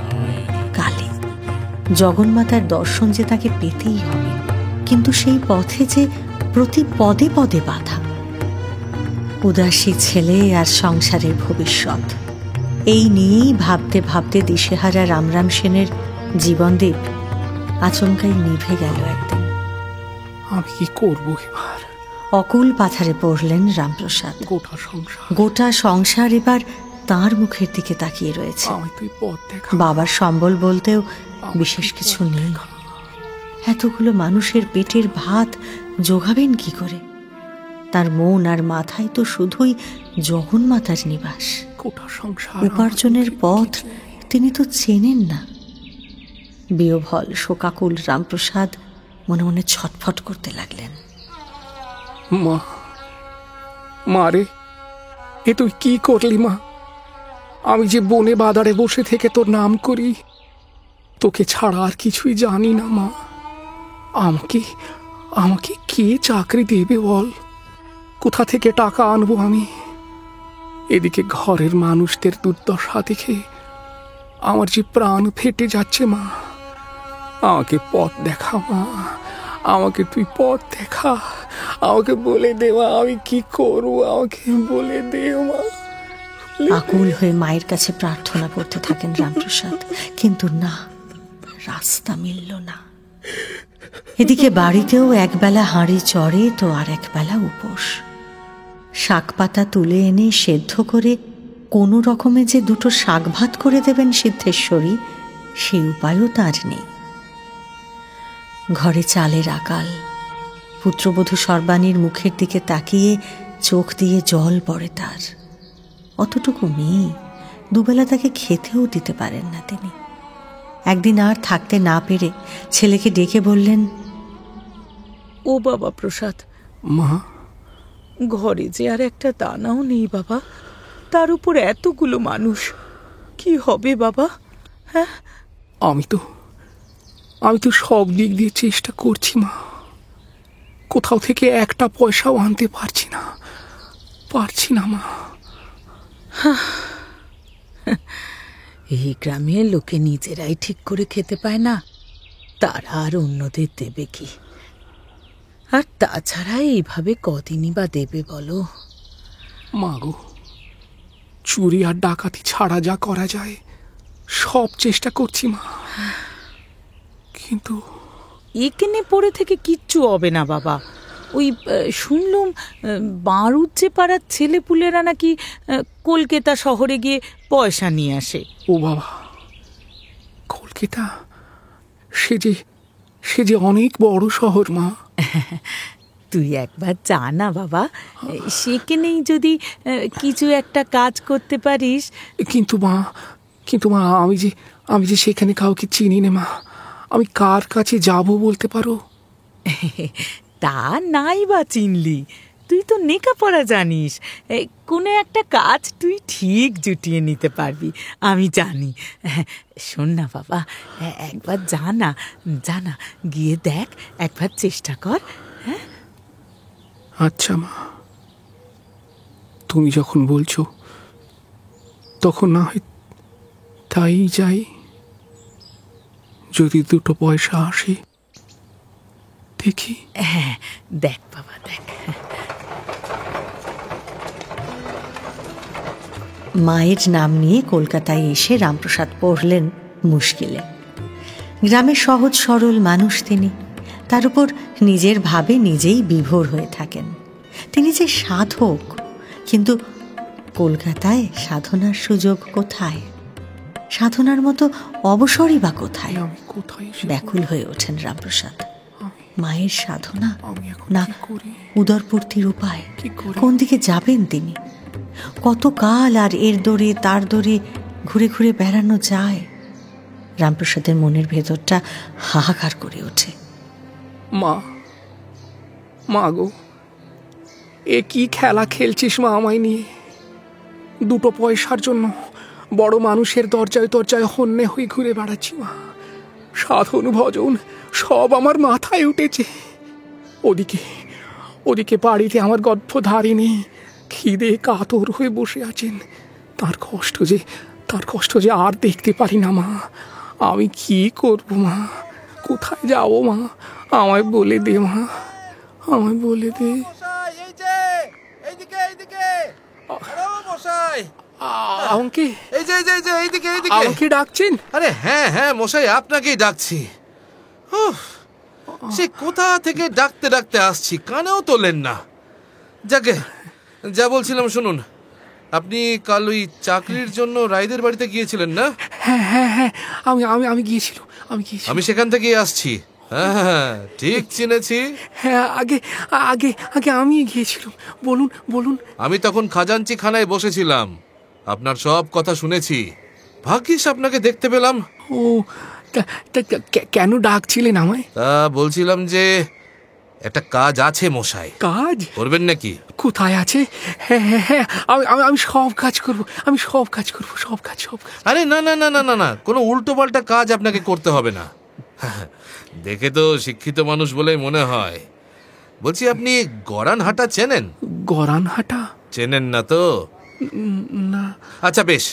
কালী। জগন্মাতার দর্শন যে তাকে পেতেই হবে, কিন্তু সেই পথে যে প্রতি পদে পদে বাধা। উদাসী ছেলে আর সংসারের ভবিষ্যৎ, এই নিয়েই ভাবতে ভাবতে দিশেহারা রামরাম সেনের জীবনদীপ আচমকাই নিভে গেল একদিন। আমি কি করবো এবার? অকুল পাথারে পড়লেন রামপ্রসাদ। গোটা সংসার এবার তাঁর মুখের দিকে তাকিয়ে রয়েছে। বাবার সম্বল বলতেও বিশেষ কিছু নেই। এতগুলো মানুষের পেটের ভাত জোগাবেন কি করে? তার মন আর মাথায় তো শুধুই জগন্মাতার নিবাস। গোটা সংসার উপার্জনের পথ তিনি তো চেনেন না। বিহ্বল শোকাকুল রামপ্রসাদ মনে মনে ছটফট করতে লাগলেন। মা, মা রে, এ তুই কি করলি মা? আমি যে বনে বাদারে বসে থেকে তোর নাম করি, তোকে ছাড়া আর কিছুই জানি না মা। আমাকে আমাকে কে চাকরি দেবে বল? কোথা থেকে টাকা আনবো আমি? এদিকে ঘরের মানুষদের দুর্দশা দেখে আমার যে প্রাণ ফেটে যাচ্ছে মা। আমাকে পথ দেখা মা, আমাকে তুই পথ দেখা, আমাকে বলে দে মা, আমি কি করবো, আমাকে বলে দে মা। আকুল হয়ে মায়ের কাছে প্রার্থনা করতে থাকেন রামপ্রসাদ, কিন্তু না, রাস্তা মিলল না। এদিকে বাড়িতেও একবেলা হাঁড়ি চড়ে তো আর একবেলা উপোস। শাক পাতা তুলে এনে সেদ্ধ করে কোনো রকমে যে দুটো শাক ভাত করে দেবেন সিদ্ধেশ্বরী, সেই উপায়ও তার নেই। ঘরে চালের আকাল। পুত্রবধূ সর্বাণীর মুখের দিকে তাকিয়ে চোখ দিয়ে জল পড়ে তার। অতটুকু মেয়ে, দুবেলা তাকে খেতেও দিতে পারেন না তিনি। একদিন আর থাকতে না পেরে ছেলেকে ডেকে বললেন, ও বাবা প্রসাদ, মা, ঘরে যে আর একটা দানাও নেই বাবা, তার উপর এতগুলো মানুষ, কি হবে বাবা? হ্যাঁ, আমি তো সব দিক দিয়ে চেষ্টা করছি মা। কোথাও থেকে একটা পয়সাও আনতে পারছি না মা। এই গ্রামের লোকে নিজেরাই ঠিক করে খেতে পায় না, তারা আর অন্যদের দেবে কি? আর তাছাড়া এইভাবে কদিনই বা দেবে বলো? মা গো, চুরি আর ডাকাতি ছাড়া যা করা যায় সব চেষ্টা করছি মা, কিন্তু এখানে পড়ে থেকে কিচ্ছু হবে না বাবা। ওই শুনলুম বাঁরুজ্জে পাড়ার ছেলেপুলেরা নাকি কলকাতা শহরে গিয়ে পয়সা নিয়ে আসে। ও বাবা, কলকাতা সে যে অনেক বড় শহর মা। তুই একবার যা না বাবা, সেখানেই যদি কিছু একটা কাজ করতে পারিস। কিন্তু মা আমি যে সেখানে কাউকে চিনি না মা। আমি কার কাছে যাব বলতে পারো? তা নাই বা চিনলি, তুই তো লেখাপড়া জানিস, কোনো একটা কাজ তুই ঠিক জুটিয়ে নিতে পারবি, আমি জানি। শোন না বাবা, একবার যা না, গিয়ে দেখ, একবার চেষ্টা কর। হ্যাঁ, আচ্ছা মা, তুমি যখন বলছো তখন না হয় তাই যাই। যদি দুটো পয়সা আসে দেখি। হ্যাঁ, দেখ বাবা, দেখ। মায়ের নাম নিয়ে কলকাতায় এসে রামপ্রসাদ পড়লেন মুশকিলে। গ্রামের সহজ সরল মানুষ তিনি, তার উপর নিজের ভাবে নিজেই বিভোর হয়ে থাকেন। তিনি যে সাধক, কিন্তু কলকাতায় সাধনার সুযোগ কোথায়? সাধনার মতো অবসরই বা কোথায়? ব্যাকুল হয়ে ওঠেন রামপ্রসাদ। মায়ের সাধনা না উদরপূর্তির উপায়, কোন দিকে যাবেন তিনি? কত কাল আর এর দরে তার দরে ঘুরে ঘুরে বেড়ানো যায়? রামপ্রসাদের মনের ভেতরটা হাহাকার করে ওঠে। মা গো, এ কি খেলা খেলছিস মা আমায় নিয়ে? দুটো পয়সার জন্য বড় মানুষের দরজায় দরজায় হন্যে হয়ে ঘুরে বেড়াচ্ছি মা। সাধন ভজন সব আমার মাথায় উঠেছে। ওদিকে বাড়িতে আমার গর্ভধারিণী খিদে কাতর হয়ে বসে আছেন। তার কষ্ট যে আর দেখতে পারি না মা। আমি কি করব মা? কোথায় যাব মা? আমায় বলে দে মা, আমায় বলে দে। আমাকে আমাকে ডাকছেন? আরে হ্যাঁ মশাই, আপনাকেই ডাকছি। সে কোথা থেকে ডাকতে ডাকতে আসছি, কানেও তোলেন না। যাকে যা বলছিলাম শুনুন, আপনি কাল ওই চাকরির জন্য রায়দের বাড়িতে গিয়েছিলেন না? হ্যাঁ, আমি গিয়েছিলাম। আমি সেখান থেকেই আসছি। হ্যাঁ, ঠিক চিনেছি। হ্যাঁ, আগে আগে আগে আমি গিয়েছিলাম। বলুন বলুন। আমি তখন খাজাঞ্চি খানায় বসেছিলাম, আপনার সব কথা শুনেছি। ভাগ্যিস আপনাকে দেখতে পেলাম। ও, কেন ডাকছিলেন আমায়? তা বলছিলাম যে একটা কাজ আছে মশাই। কাজ করবেন নাকি? কোথায় আছে? হ্যাঁ হ্যাঁ হ্যাঁ, আমি সব কাজ করব, আমি সব কাজ করব, সব কাজ। আরে না না না না না না, কোনো উল্টো পাল্টা কাজ আপনাকে করতে হবে না। দেখে তো শিক্ষিত মানুষ বলেই মনে হয়। বলছি, আপনি গরানহাটা চেনেন? গরানহাটা? চেনেন না তো? না। আচ্ছা বেশ,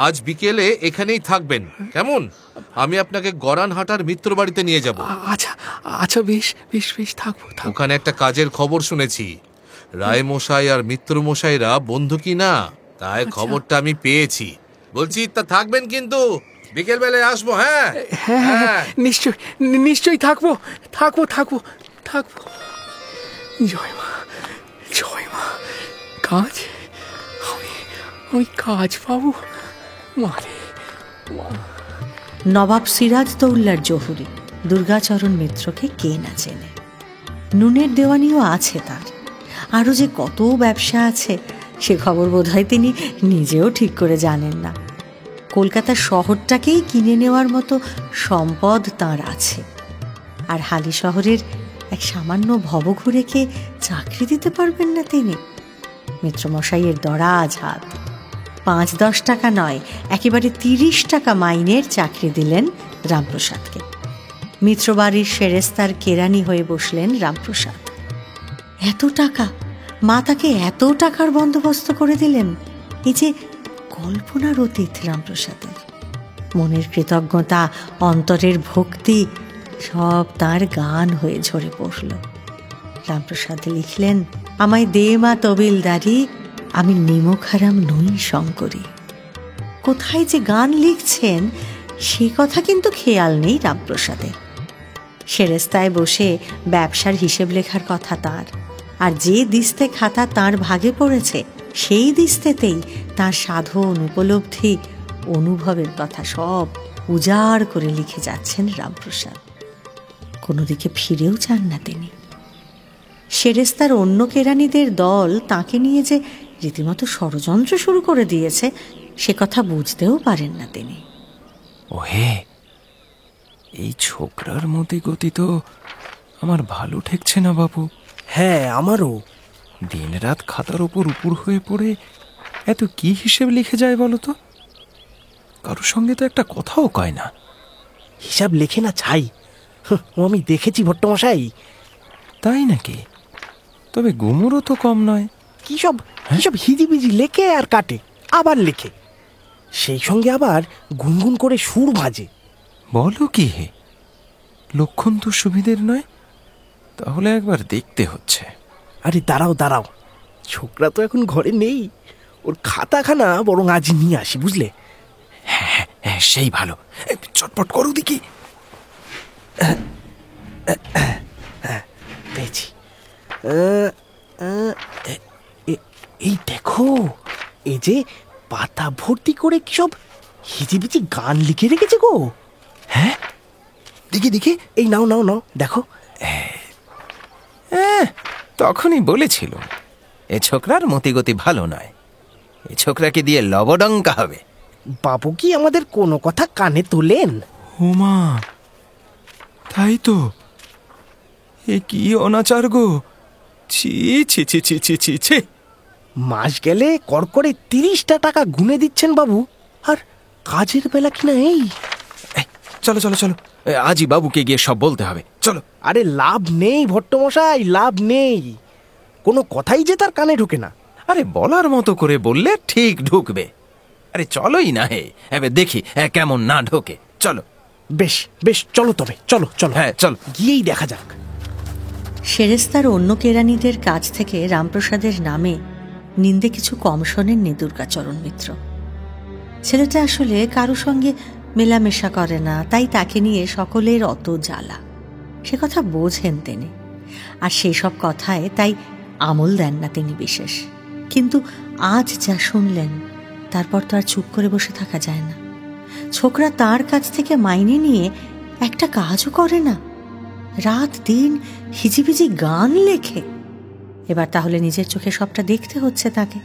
আজ বিকেলে এখানেই থাকবেন, কেমন? আমি আপনাকে গরানহাটার মিত্র বাড়িতে নিয়ে যাব। আচ্ছা আচ্ছা, বেশ বেশ বেশ, থাকবো। ওখানে একটা কাজের খবর শুনেছি। রায় মশাই আর মিত্র মশাইরা বন্ধু কি না, তাই খবরটা আমি পেয়েছি। বলছি, তা থাকবেন কিন্তু? বিকেল বেলায় আসবো। হ্যাঁ হ্যাঁ, নিশ্চয়ই থাকবো থাকবো থাকবো থাকবো। জয় মা, জয় মা। কাজ, আমি কাজ পাবো মারে। নবাব সিরাজদৌল্লার জহুরি দুর্গাচরণ মিত্রকে কে না চেনে? নুনের দেওয়ানিও আছে তার, আরও যে কত ব্যবসা আছে সে খবর বোধহয় তিনি নিজেও ঠিক করে জানেন না। কলকাতা শহরটাকেই কিনে নেওয়ার মতো সম্পদ তাঁর আছে। আর হালি শহরের এক সামান্য ভবঘুরেকে চাকরি দিতে পারবেন না তিনি? মিত্রমশাইয়ের দরাজ হাত। 5-10 টাকা নয়, একেবারে 30 টাকা মাইনের চাকরি দিলেন রামপ্রসাদকে। মিত্রবাড়ির সেরেস্তার কেরানি হয়ে বসলেন রামপ্রসাদ। এত টাকা, মা তাকে এত টাকার বন্দোবস্ত করে দিলেন। এই যে কল্পনার অতীত রামপ্রসাদের। মনের কৃতজ্ঞতা, অন্তরের ভক্তি সব তার গান হয়ে ঝরে পড়ল। রামপ্রসাদ লিখলেন, আমায় দে মা তবিলদারি, আমি নিমখারাম নই শঙ্করী। কোথায় যে গান লিখছেন সে কথা কিন্তু খেয়াল নেই রামপ্রসাদের। সেরেস্তায় বসে ব্যবসার হিসেব লেখার কথা তার, আর যে দিস্তে খাতা তার ভাগে পড়েছে সেই দিস্তেতেই তার সাধন, উপলব্ধি, অনুভবের কথা সব উজাড় করে লিখে যাচ্ছেন রামপ্রসাদ। কোনো দিকে ফিরেও চান না তিনি। সেরেস্তার অন্য কেরানিদের দল তাকে নিয়ে যে রীতিমতো ষড়যন্ত্র শুরু করে দিয়েছে সে কথা বুঝতেও পারেন না তিনি। ওহে, এই ছোকরার মতি গতি তো আমার ভালো ঠেকছে না বাবু। হ্যাঁ, আমারও। দিন রাত খাতার ওপর উপর হয়ে পড়ে এত কি হিসেব লিখে যায় বলো তো? কারোর সঙ্গে তো একটা কথাও কয় না। হিসাব লেখে না ছাই, ও আমি দেখেছি ভট্টমশাই। তাই নাকি? তবে গুমরও তো কম নয়। কি সব হিজিবিজি লেখে আর কাটে, আবার লেখে, সেই সঙ্গে আবার গুনগুন করে সুর ভাজে। বলো কি হে, লক্ষণ তো সুবিধের নয়। তাহলে একবার দেখতে হচ্ছে। আরে দাঁড়াও, ছোকরা তো এখন ঘরে নেই, ওর খাতাখানা বরং আজ নিয়ে আসি, বুঝলে? হ্যাঁ, সেই ভালো। চটপট করো দেখি। পেয়েছি। এই দেখো, এই যে পাতা ভর্তি করে কি সব হিজিবিজি গান লিখে রেখেছে গো। হ্যাঁ, দেখি। এই নাও দেখো। তখনই বলেছিল এ ছোকরার মতিগতি ভালো নয়, এ ছোকরাকে দিয়ে লবডঙ্কা হবে। বাবু কি আমাদের কোনো কথা কানে তোলেন? হুমা, তাই তো। এ কি অনাচার গো! ছি ছি ছি ছি ছি ছি ছি। মাস গেলে করকরে 30টা টাকা গুনে দিচ্ছেন বাবু, আর কাজের বেলা কিনা এই। চলো আজই বাবুকে গিয়ে সব বলতে হবে, চলো। আরে লাভ নেই ভট্টমশাই, লাভ নেই, কোনো কথাই যে তার কানে ঢোকে না। আরে বলার মতো করে বললে ঠিক ঢুকবে। আরে চলোই না হে, এবার দেখি কেমন না ঢোকে। চলো। বেশ চলো তবে, চলো। হ্যাঁ, চলো গিয়েই দেখা যাক। সেরেস্তার অন্য কেরানিদের কাছ থেকে রামপ্রসাদের নামে নিন্দে কিছু কম শোনেননি দুর্গাচরণ মিত্র। ছেলেটা আসলে কারো সঙ্গে মেলামেশা করে না, তাই তাকে নিয়ে সকলের অত জ্বালা, সে কথা বোঝেন তিনি। আর সেই সব কথায় তাই আমল দেন না তিনি বিশেষ। কিন্তু আজ যা শুনলেন তারপর তো আর চুপ করে বসে থাকা যায় না। ছোকরা তার কাছ থেকে মাইনে নিয়ে একটা কাজও করে না, রাত দিন হিজিবিজি গান লেখে। এবার তাহলে নিজের চোখে সবটা দেখতে হচ্ছে তাকে।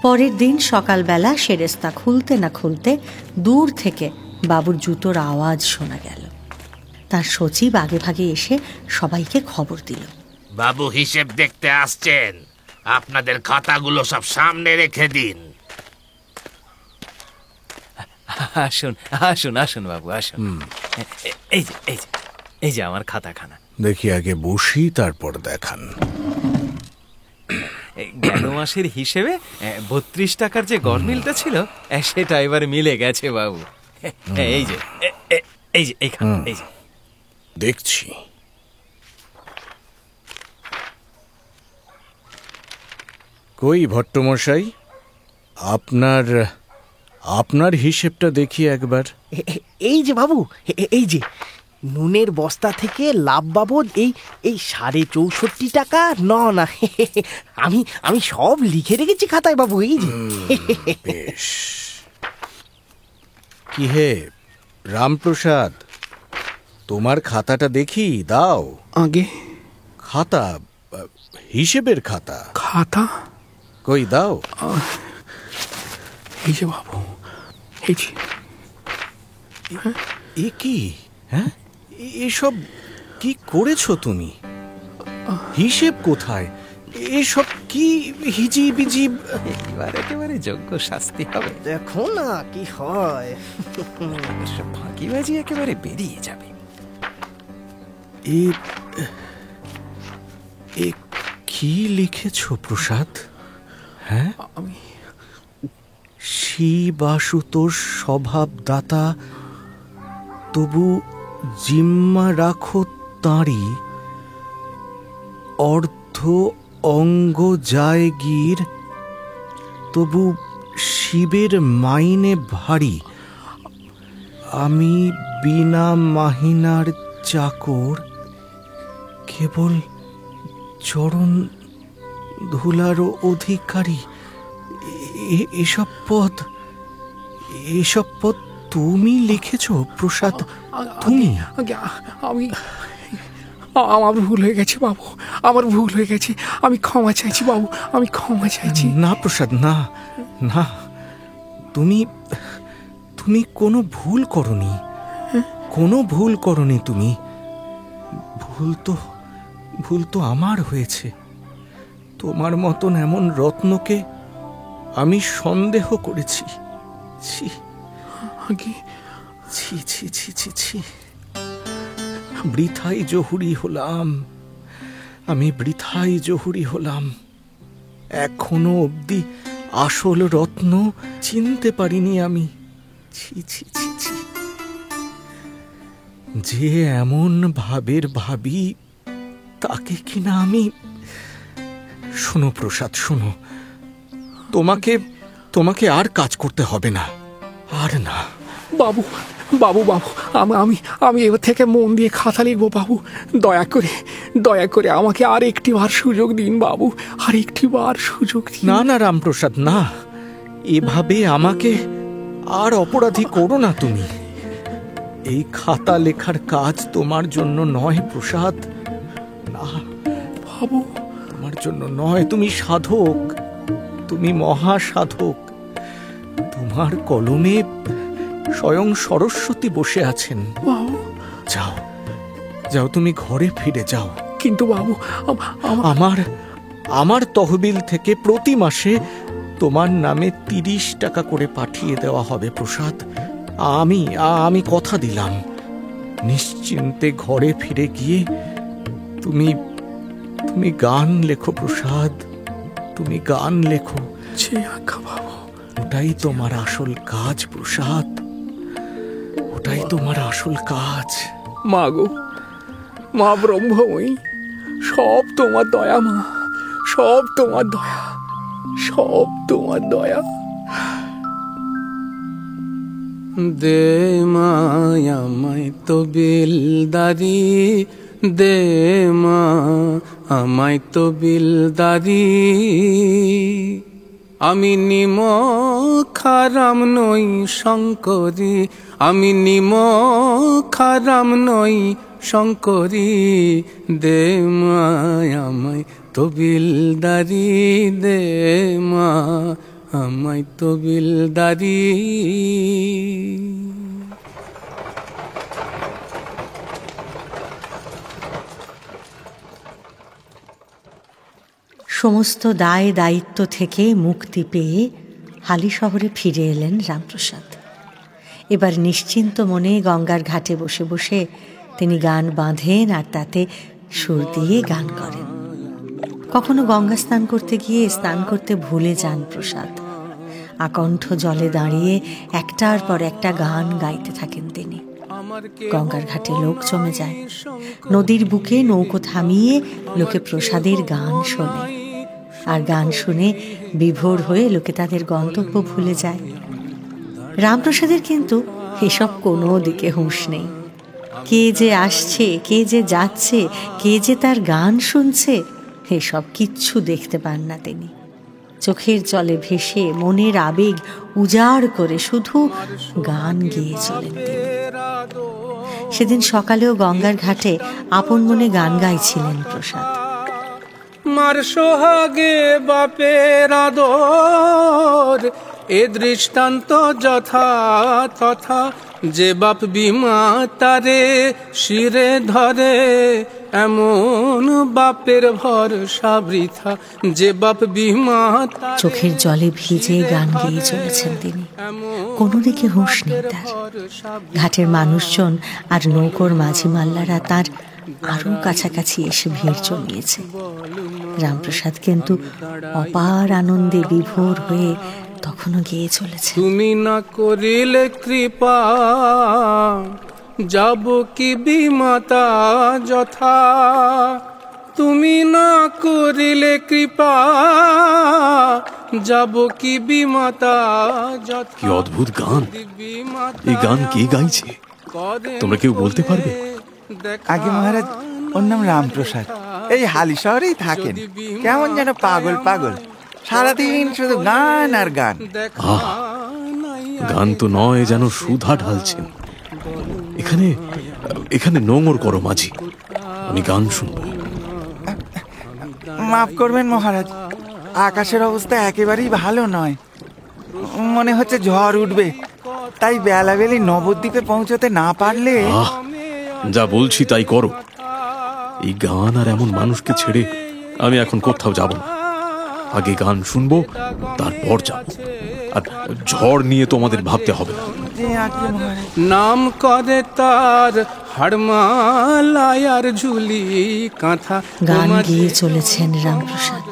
পরের দিন সকালবেলা সেরেস্তা খুলতে না খুলতে দূর থেকে বাবুর জুতোর আওয়াজ শোনা গেল। তার সচিব আগে ভাগে এসে সবাইকে খবর দিল, বাবু হিসেব দেখতে আসছেন, আপনাদের খাতাগুলো সব সামনে রেখে দিন। আসুন আসুন আসুন বাবু আসুন। এই যে এই যে এই যে আমার খাতাখানা। দেখি আগে বসি, তারপর দেখান। গেল মাসের হিসেবে 32 টাকার যে গরমিলটা ছিল সেটা এবার মিলে গেছে বাবু। এই যে এই যে এইখানে এই যে দেখছি। কই ভট্টমশাই, আপনার আপনার হিসেবটা দেখি একবার। এই যে বাবু, এই যে নুনের বস্তা থেকে লাভ বাবদ এই 64.5 টাকা। না আমি সব লিখে রেখেছি খাতায় বাবু। এই যে বেশ। কি হে রামপ্রসাদ, তোমার খাতাটা দেখি, দাও। আগে খাতা, হিসেবের খাতা। খাতা কই দাও। এই যে বাবু, এই যে। এ কি? হ্যাঁ, এসব কি করেছো তুমি? হিসেব কোথায়? এসব কি হিজিবিজি? একেবারে যোগ্য শাস্তি হবে। দেখো না কি হয়। ফাঁকিবাজি একেবারে বেরিয়ে যাবে। এ কি লিখেছো প্রসাদ? হ্যাঁ, আমি শিবাশুতোষ স্বভাবদাতা, তবু জিম্মা রাখো তাঁরই, অর্ধ অঙ্গ যায় গির, তবু শিবের মাইনে ভারী, আমি বিনা মাহিনার চাকর, কেবল চরণ ধুলার অধিকারী। এসব পদ তুমি লিখেছো প্রসাদ? তুমি? আমি আমার ভুল হয়ে গেছে বাবু, আমার ভুল হয়ে গেছে। আমি ক্ষমা চাইছি বাবু, আমি ক্ষমা চাইছি। না প্রসাদ, না না, তুমি কোনো ভুল করনি, কোনো ভুল করনি তুমি। ভুল তো আমার হয়েছে। তোমার মতন এমন রত্নকে আমি সন্দেহ করেছি। ছি ছি ছি ছি ছি ছি, বৃথাই জহুরি হলাম, আমি বৃথাই জহুরি হলাম। এখনো অবধি আসল রত্ন চিনতে পারিনি আমি। ছি ছি ছি ছি, যে এমন ভাবের ভাবি তাকে কিনা আমি। শোনো প্রসাদ, শোনো, তোমাকে আর কাজ করতে হবে না, আর না। বাবু বাবু বাবু, আমি এবার থেকে মন দিয়ে খাতা লিখবো বাবু। দয়া করে আমাকে আর একটি বার সুযোগ দিন বাবু, আর একটি বার সুযোগ দিন। না না রামপ্রসাদ, না, এভাবে আমাকে আর অপরাধী করো না তুমি। এই খাতা লেখার কাজ তোমার জন্য নয় প্রসাদ, না বাবু, তোমার জন্য নয়। তুমি সাধক, তুমি মহা সাধক। তোমার কলমে স্বয়ং সরস্বতী বসে আছেন। বাবু যাও যাও, তুমি ঘরে ফিরে যাও। কিন্তু বাবু, আমার তহবিল থেকে প্রতি মাসে তোমার নামে 30 টাকা করে পাঠিয়ে দেওয়া হবে প্রসাদ। আমি কথা দিলাম। নিশ্চিন্তে ঘরে ফিরে গিয়ে তুমি গান লেখো প্রসাদ, তুমি গান লেখো। বাবু, ওটাই তোমার আসল কাজ প্রসাদ, ওটাই তোমার আসল কাজ। মা গো, মা ব্রহ্মময়ী, সব তোমার দয়া মা, সব তোমার দয়া, সব তোমার দয়া। দে মা আমায় তো বিলদারি, দে মা আমায় তো বিলদারি, আমি নিমখারাম নই শঙ্করী, আমি নিমখারাম নই শঙ্করী দে মা আমায় তবিলদারি দে মা আমায় তবিলদারি। সমস্ত দায় দায়িত্ব থেকে মুক্তি পেয়ে হালি শহরে ফিরে এলেন রামপ্রসাদ। এবার নিশ্চিন্ত মনে গঙ্গার ঘাটে বসে বসে তিনি গান বাঁধেন আর তাতে সুর দিয়ে গান করেন। কখনো গঙ্গা স্নান করতে গিয়ে স্নান করতে ভুলে যান প্রসাদ। আকণ্ঠ জলে দাঁড়িয়ে একটার পর একটা গান গাইতে থাকেন তিনি। গঙ্গার ঘাটে লোক জমে যায়। নদীর বুকে নৌকো থামিয়ে লোকে প্রসাদের গান শোনে, আর গান শুনে বিভোর হয়ে লোকে তাদের গন্তব্য ভুলে যায়। রামপ্রসাদের কিন্তু এসব কোনো দিকে হুঁশ নেই। কে যে আসছে, কে যে যাচ্ছে, কে যে তার গান শুনছে, এসব কিচ্ছু দেখতে পান না তিনি। চোখের জলে ভেসে মনের আবেগ উজাড় করে শুধু গান গেয়ে চলেন তিনি। সেদিন সকালেও গঙ্গার ঘাটে আপন মনে গান গাইছিলেন প্রসাদ। মার সোহাগে বাপের আদর, এ দৃষ্টান্ত যথা তথা, যে বাপ বিমা তারে শিরে ধরে, এমন বাপের ভরসা বৃথা, যে বাপ বিমা। চোখের জলে ভিজে গান গেয়ে চলেছেন তিনি। কোনো দিকে হুঁশ নেই তার। ঘাটের মানুষজন আর নৌকোর মাঝি মাল্লারা তার আরো কাছাকাছি এসে ভিড় জমিয়েছে। রামপ্রসাদ কিন্তু অপার আনন্দে বিভোর হয়ে তখনও গেয়ে চলেছে। তুমি না করিলে কৃপা, যাব কি বিমাতা যথা, তুমি না করিলে কৃপা, যাব কি বিমাতা যথা। কি অদ্ভুত গান! এই গান কে গাইছে তোমরা কেউ বলতে পারবে? আগে মহারাজ, ওর নাম রামপ্রসাদ, এই হালি শহরেই থাকেন। কেমন যেন পাগল পাগল, সারাদিন শুধু গান আর গান। গান তো নয়, যেন সুধা ঢালছেন। এখানে এখানে নোংর করো মাঝি, আমি গান শুনবো। মাফ করবেন মহারাজ, আকাশের অবস্থা একেবারেই ভালো নয়। মনে হচ্ছে ঝড় উঠবে, তাই বেলাবেলি নবদ্বীপে পৌঁছতে না পারলে। যা বলছি তাই করো। এই গান আর এমন মানুষকে ছেড়ে আমি এখন কোথাও যাব না। আগে গান শুনবো, তারপর যাব। আর ঝড় নিয়ে তোমাদের ভাবতে হবে না। নাম করে তার হাড়মালায়ার ঝুলি কাঁথা। গান গেয়ে চলেছেন রামপ্রসাদ।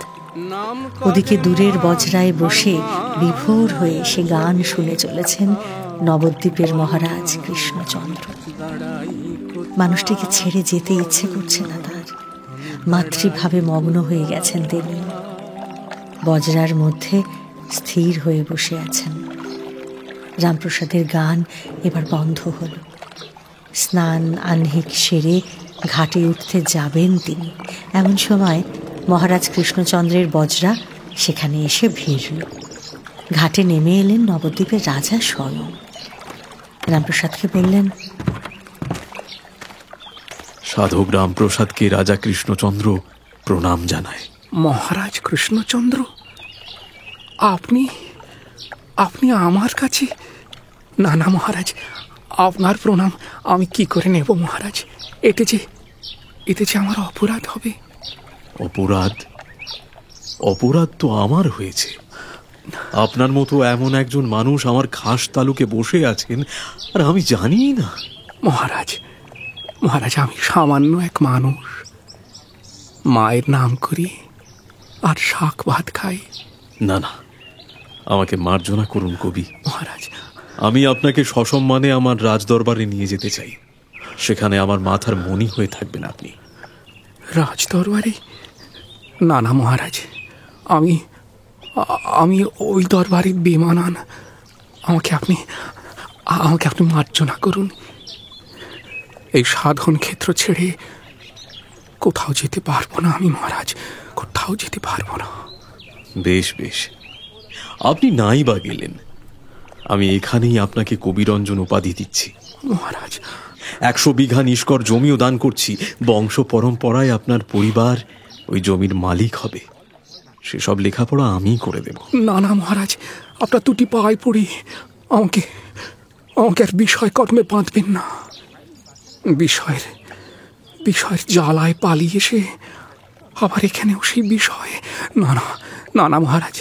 ওদিকে দূরের বজরায় বসে বিভোর হয়ে সে গান শুনে চলেছেন নবদ্বীপের মহারাজ কৃষ্ণচন্দ্র। মানুষটিকে ছেড়ে যেতে ইচ্ছে করছে না তার। মাতৃভাবে মগ্ন হয়ে গেছেন তিনি। বজরার মধ্যে স্থির হয়ে বসে আছেন। রামপ্রসাদের গান এবার বন্ধ হল। স্নান আহ্নিক সেরে ঘাটে উঠতে যাবেন তিনি। এমন সময় মহারাজ কৃষ্ণচন্দ্রের বজরা সেখানে এসে ভিড়ল। ঘাটে নেমে এলেন নবদ্বীপের রাজা স্বয়ং। রামপ্রসাদকে বললেন, সাধক রামপ্রসাদকে রাজা কৃষ্ণচন্দ্র প্রণাম জানায়। মহারাজ কৃষ্ণচন্দ্র, আপনি আপনি আমার কাছে? না না মহারাজ, আপনার প্রণাম আমি কি করে নেব মহারাজ? এতে যে আমার অপরাধ হবে। অপরাধ? অপরাধ তো আমার হয়েছে। আপনার মতো এমন একজন মানুষ আমার খাস তালুকে বসে আছেন, আর আমি জানি না। মহারাজ, আমি সামান্য এক মানুষ, মায়ের নাম করি আর শাক ভাত খাই। না না, আমাকে মার্জনা করুন কবি। মহারাজ, আমি আপনাকে সসম্মানে আমার রাজদরবারে নিয়ে যেতে চাই। সেখানে আমার মাথার মণি হয়ে থাকবেন আপনি। রাজদরবারে? না না মহারাজ, আমি ওই দরবারে বেমানান। আমাকে আপনি মার্জনা করুন। এই সাধন ক্ষেত্র ছেড়ে কোথাও যেতে পারবো না আমি মহারাজ, কোথাও যেতে পারবো না। বেশ বেশ, আপনি নাই বা গেলেন, আমি এখানেই আপনাকে কবিরঞ্জন উপাধি দিচ্ছি। মহারাজ, 100 বিঘা নিষ্কর জমিও দান করছি। বংশ পরম্পরায় আপনার পরিবার ওই জমির মালিক হবে। সেসব লেখাপড়া আমিই করে দেব। না না মহারাজ, আপনার দুটি পায়ে পড়ি, আমাকে আর বিষয় কর্মে বাঁধবেন না। বিষয়ের জ্বালায় পালিয়ে এসে আবার এখানেও সেই বিষয়। না না না না মহারাজ,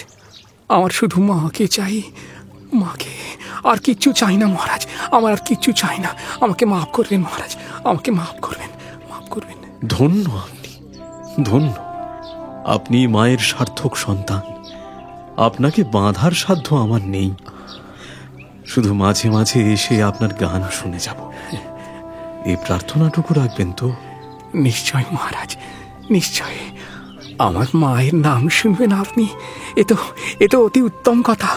আমার শুধু মাকে চাই, মাকে, আর কিচ্ছু চাই না মহারাজ, আমার আর কিচ্ছু চাই না। আমাকে মাফ করবেন মহারাজ, আমাকে মাফ করবেন। ধন্য আপনি, ধন্য। আপনি মায়ের সার্থক সন্তান। আপনাকে বাঁধার সাধ্য আমার নেই। শুধু মাঝে মাঝে এসে আপনার গান শুনে যাব, এই প্রার্থনাটুকু রাখবেন তো? নিশ্চয় মহারাজ, নিশ্চয়। আমার মায়ের নাম শুনবেন আপনি, এ তো অতি উত্তম কথা।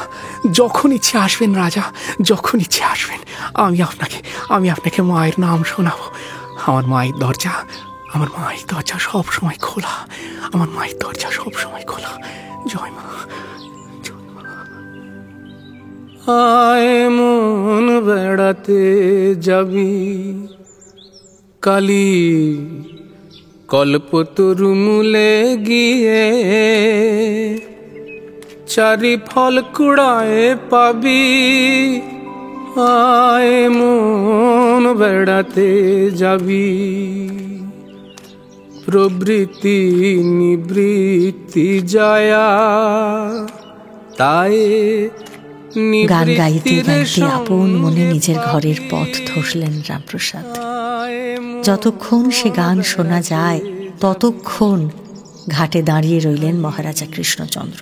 যখন ইচ্ছে আসবেন রাজা, যখন ইচ্ছে আসবেন। আমি আপনাকে মায়ের নাম শোনাবো। আমার মায়ের দরজা সব সময় খোলা। আমার মায়ের দরজা সব সময় খোলা। জয় মা, জয় মা। আয় মন বেড়াতে যাবি কালী, কল্পতরু মূলে গিয়ে চারি ফল কুড়ায় পাবি। আয় মন বেড়াতে যাবি, প্রবৃত্তি নিবৃত্তি জয়া, তাই গান গাইতে গাইতে আপন মনে নিজের ঘরের পথ ধসলেন রামপ্রসাদ। যতক্ষণ সে গান শোনা যায় ততক্ষণ ঘাটে দাঁড়িয়ে রইলেন মহারাজা কৃষ্ণচন্দ্র।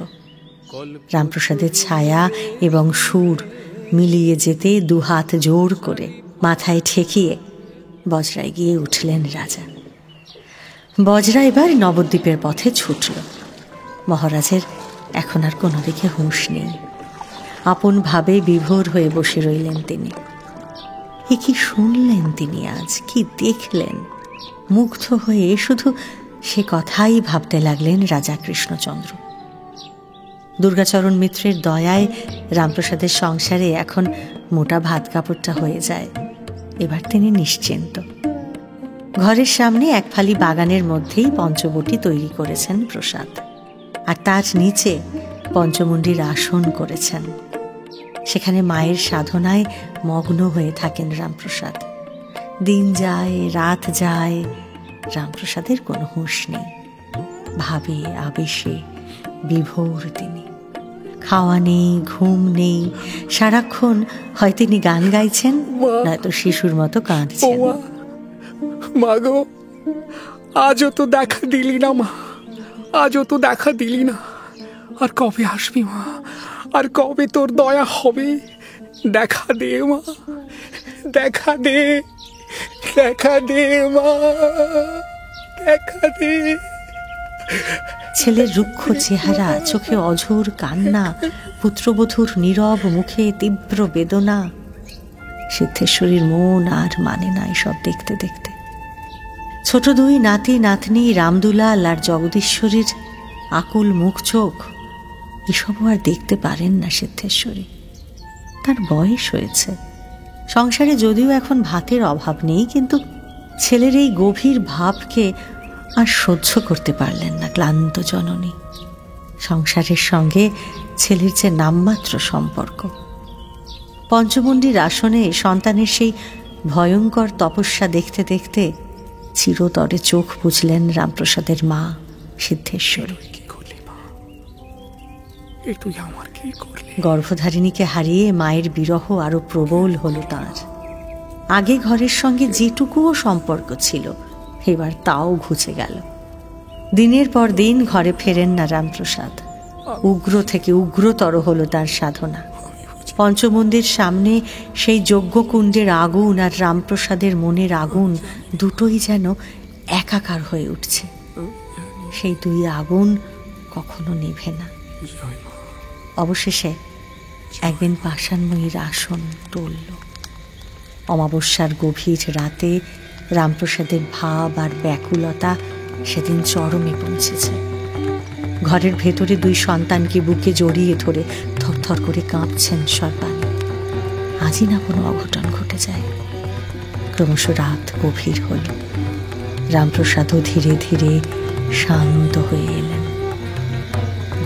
রামপ্রসাদের ছায়া এবং সুর মিলিয়ে যেতে দুহাত জোর করে মাথায় ঠেকিয়ে বজরায় গিয়ে উঠলেন রাজা। বজরা এবার নবদ্বীপের পথে ছুটল। মহারাজের এখন আর কোনো দিকে হুঁশ নেই। আপন ভাবে বিভোর হয়ে বসে রইলেন তিনি। এ কি শুনলেন তিনি আজ, কি দেখলেন? মুগ্ধ হয়ে শুধু সে কথাই ভাবতে লাগলেন রাজা কৃষ্ণচন্দ্র। দুর্গাচরণ মিত্রের দয়ায় রামপ্রসাদের সংসারে এখন মোটা ভাত কাপড়টা হয়ে যায়। এবার তিনি নিশ্চিন্ত। ঘরের সামনে এক ফালি বাগানের মধ্যেই পঞ্চবটি তৈরি করেছেন প্রসাদ, আর তার নিচে পঞ্চমুণ্ডির আসন করেছেন। সেখানে মায়ের সাধনায় মগ্ন হয়ে থাকেন রামপ্রসাদ। দিন যায়, রাত যায়, রামপ্রসাদের কোনো হুঁশ নেই। ভাবে আবেশে বিভোর তিনি। খাওয়া নেই, ঘুম নেই, সারাক্ষণ হয় তিনি গান গাইছেন, নয়তো শিশুর মতো কাঁদছেন। মা গো, আজও তো দেখা দিলি না মা, আজও তো দেখা দিলি না। আর কবে আসবি মা? আর কবে তোর দয়া হবে? দেখা দে মা, দেখা দে, দেখা দে মা, দেখা দে। ছেলের রুক্ষ চেহারা, চোখে অঝোর কান্না, পুত্রবধূর নীরব মুখে তীব্র বেদনা। সিদ্ধেশ্বরীর মন আর মানে না এসব দেখতে দেখতে। ছোট দুই নাতি নাতনি রামদুলাল আর জগদীশ্বরীর আকুল মুখ চোখ, এসবও আর দেখতে পারেন না সিদ্ধেশ্বরী। তার বয়স হয়েছে। সংসারে যদিও এখন ভাতের অভাব নেই, কিন্তু ছেলের এই গভীর ভাবকে আর সহ্য করতে পারলেন না ক্লান্ত জননী। সংসারের সঙ্গে ছেলের যে নামমাত্র সম্পর্ক। পঞ্চমুণ্ডির আসনে সন্তানের সেই ভয়ঙ্কর তপস্যা দেখতে দেখতে চিরতরে চোখ বুঝলেন রামপ্রসাদের মা সিদ্ধেশ্বরী। গর্ভধারিণীকে হারিয়ে মায়ের বিরহ আরো প্রবল হলো তাঁর। আগে ঘরের সঙ্গে যেটুকুও সম্পর্ক ছিল, এবার তাও ঘুচে গেল। দিনের পর দিন ঘরে ফেরেন না রামপ্রসাদ। উগ্র থেকে উগ্রতর হলো তার সাধনা। পঞ্চমন্দির সামনে সেই যজ্ঞকুণ্ডের আগুন আর রামপ্রসাদের মনের আগুন দুটোই যেন একাকার হয়ে উঠছে। সেই দুই আগুন কখনো নিভে না। অবশেষে একদিন পাষাণময়ীর আসন টলল। অমাবস্যার গভীর রাতে রামপ্রসাদের ভাব আর ব্যাকুলতা সেদিন চরমে পৌঁছেছে। ঘরের ভেতরে দুই সন্তানকে বুকে জড়িয়ে ধরে থরথর করে কাঁপছেন সর্বাণী। আজই না কোনো অঘটন ঘটে যায়। ক্রমশ রাত গভীর হল। রামপ্রসাদও ধীরে ধীরে শান্ত হয়ে এলেন।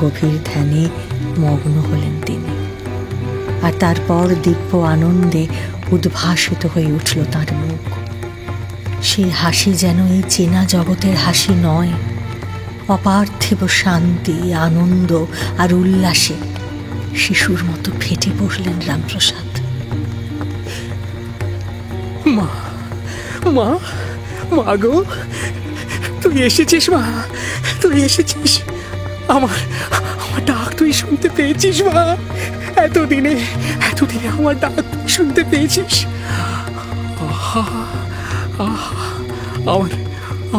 গভীর ধ্যানে মগ্ন হলেন তিনি। আর তারপর দিব্য আনন্দে উদ্ভাসিত হয়ে উঠল তার মুখ। সেই হাসি যেন এই চেনা জগতের হাসি নয়, অপার্থিব শান্তি, আনন্দ আর উল্লাসে শিশুর মতো ফেটে পড়লেন রামপ্রসাদ। মা, মা, মা গো, তুই এসেছিস মা, তুই এসেছিস। আমার আমার ডাক তুই শুনতে পেয়েছিস মা? এতদিনে আমার ডাক শুনতে পেয়েছিস?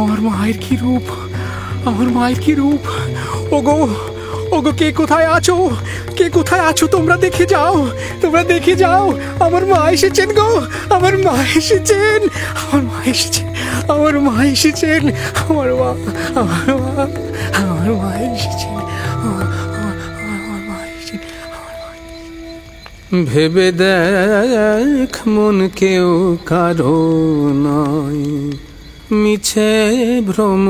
আমার মায়ের কি রূপ, আমার মায়ের কি রূপ! ওগো, ওগো, কে কোথায় আছো? কে কোথায় আছো? তোমরা দেখে যাও, তোমরা দেখে যাও। আমার মা এসেছেন গো, আমার মা এসেছেন, আমার মা এসেছেন, আমার মা এসেছেন, আমার মা, আমার মা, আমার মা এসেছেন, আমার মা এসেছেন। ভেবে দেখ মন কেউ কারো নয়, মিছে ভ্রম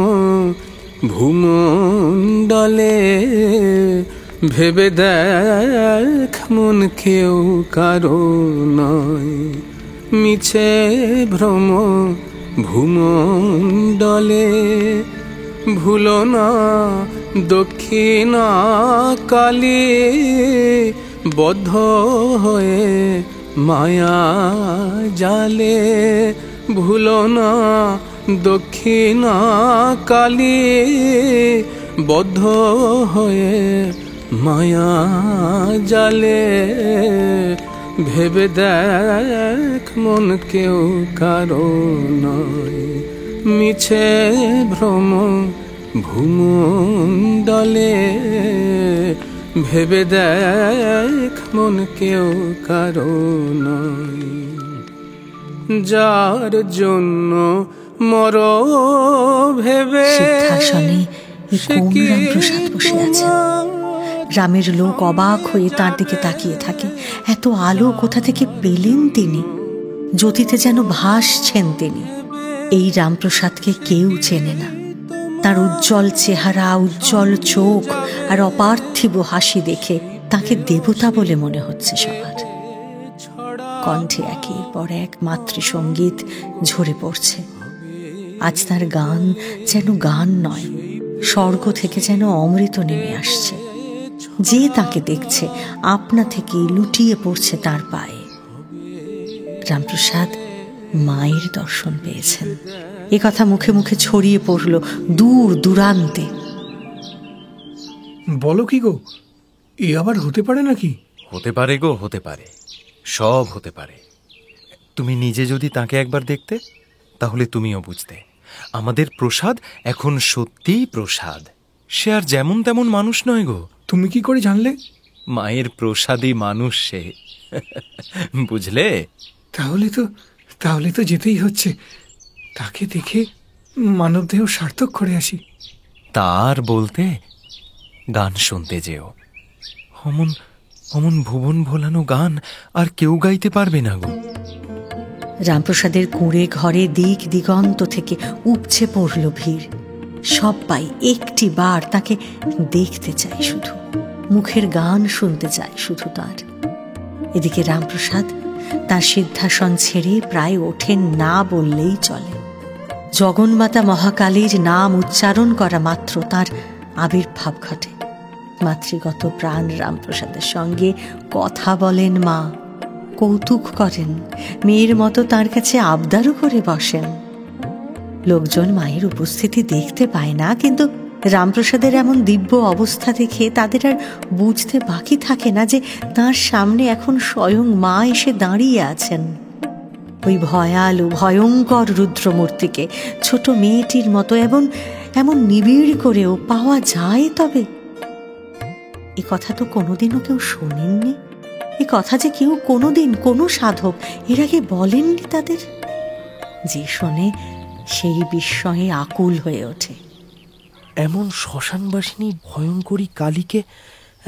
ভূমণ্ডলে। ভেবে দেখ মন কেউ কারো নয়, মিছে ভ্রম ভূমণ্ডলে। ভুলো না দক্ষিণা কালী, বদ্ধ হয়ে মায়া জালে। ভুলো না দক্ষিণা কালী, বদ্ধ হয়ে মায়া জালে। ভেবে দেখ মন কেউ কারো নয়, মিছে ভ্রম ভূমণ্ডলে। ভেবে দেখ মন কেউ কারো নয়, যার জন্য মর ভেবে। সিংহাসনে রামপ্রসাদ বসে আছেন। গ্রামের লোক অবাক হয়ে তার দিকে তাকিয়ে থাকে। এত আলো কোথা থেকে পেলেন তিনি? জ্যোতিতে যেন ভাসছেন তিনি। এই রামপ্রসাদকে কেউ চেনে না। তার উজ্জ্বল চেহারা, উজ্জ্বল চোখ আর অপার্থিব হাসি দেখে তাকে দেবতা বলে মনে হচ্ছে সবার। কণ্ঠে একের পর এক মাতৃসঙ্গীত ঝরে পড়ছে। আজ তার গান যেন গান নয়, স্বর্গ থেকে যেন অমৃত নেমে আসছে। যে তাকে দেখছে আপনা থেকেই লুটিয়ে পড়ছে তার পায়ে। রামপ্রসাদ মায়ের দর্শন পেয়েছেন, এ কথা মুখে মুখে ছড়িয়ে পড়ল দূর দূরান্তে। বলো কি গো, এ আবার হতে পারে নাকি? হতে পারে গো, হতে পারে, সব হতে পারে। তুমি নিজে যদি তাকে একবার দেখতে, তাহলে তুমিও বুঝতে আমাদের প্রসাদ এখন সত্যিই প্রসাদ। সে আর যেমন তেমন মানুষ নয় গো। তুমি কি করে জানলে? মায়ের প্রসাদই মানুষ সে, বুঝলে? তাহলে তো যেতেই হচ্ছে। তাকে দেখে মানবদেহ সার্থক করে আসি। তার বলতে গান শুনতে যেও। অমন অমন ভুবন ভোলানো গান আর কেউ গাইতে পারবে না গো। রামপ্রসাদের কুঁড়ে ঘরে দিক দিগন্ত থেকে উপচে পড়ল ভিড়। সবাই একটি বার তাকে দেখতে চায়, শুধু মুখের গান শুনতে চায় শুধু তার। এদিকে রামপ্রসাদ তার সিদ্ধাসন ছেড়ে প্রায় ওঠেন না বললেই চলে। জগন্মাতা মহাকালীর নাম উচ্চারণ করা মাত্র তার আবির্ভাব ঘটে। মাতৃগত প্রাণ রামপ্রসাদের সঙ্গে কথা বলেন মা, কৌতুক করেন, মেয়ের মতো তার কাছে আবদারও করে বসেন। লোকজন মায়ের উপস্থিতি দেখতে পায় না, কিন্তু রামপ্রসাদের এমন দিব্য অবস্থা দেখে তাদের আর বুঝতে বাকি থাকে না যে তার সামনে এখন স্বয়ং মা এসে দাঁড়িয়ে আছেন। ওই ভয়ালু ভয়ঙ্কর রুদ্রমূর্তিকে ছোট মেয়েটির মতো এমন নিবিড় করেও পাওয়া যায় তবে? এ কথা তো কোনোদিনও কেউ শোনেননি। এ কথা যে কেউ কোনোদিন কোনো সাধক এর আগে বলেননি তাদের। যে শোনে সেই বিস্ময়ে আকুল হয়ে ওঠে। এমন শ্মশানবাসিনী ভয়ঙ্করী কালীকে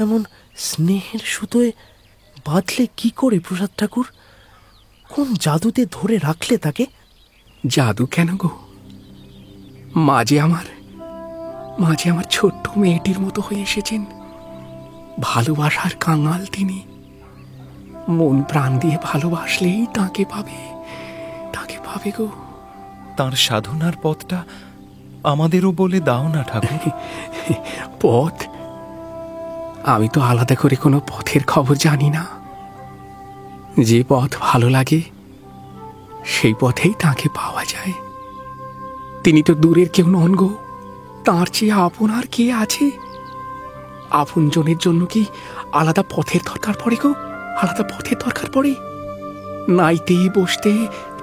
এমন স্নেহের সুতোয় বাঁধলে কি করে প্রসাদ ঠাকুর? কোন জাদুতে ধরে রাখলে তাকে? জাদু কেন গো? মাঝে আমার ছোট্ট মেয়েটির মতো হয়ে এসেছেন। ভালোবাসার কাঙাল তিনি। মন প্রাণ দিয়ে ভালোবাসলেই তাকে পাবে গো। তার সাধনার পথটা আমাদেরও বলে দাও না ঠাকুর। পথ? আমি তো আলাদা করে কোনো পথের খবর জানি না। যে পথ ভালো লাগে সেই পথেই তাকে পাওয়া যায়। তিনি তো দূরের কেউ নন গো, তাঁর চেয়ে আপন আর কে আছে? আপনজনের জন্য কি আলাদা পথের দরকার পড়ে গো? আলাদা পথের দরকার পড়ে? নাইতে বসতে,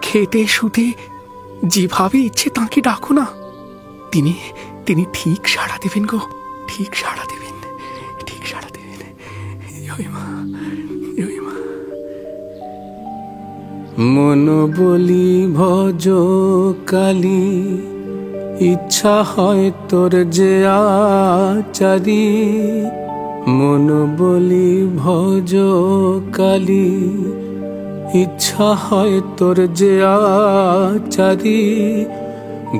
খেতে শুতে যেভাবে ইচ্ছে তাকে ডাকো না, তিনি ঠিক সাড়া দেবেন গো, ঠিক সাড়া দেবেন, ঠিক সাড়া দেবেন। জয় মা, জয় মা। মন বলি ভজ কালী, ইচ্ছা হয় তোর যে আচারি। মন বলি ভজ কালী, ইচ্ছা হয় তোর যে আচারি।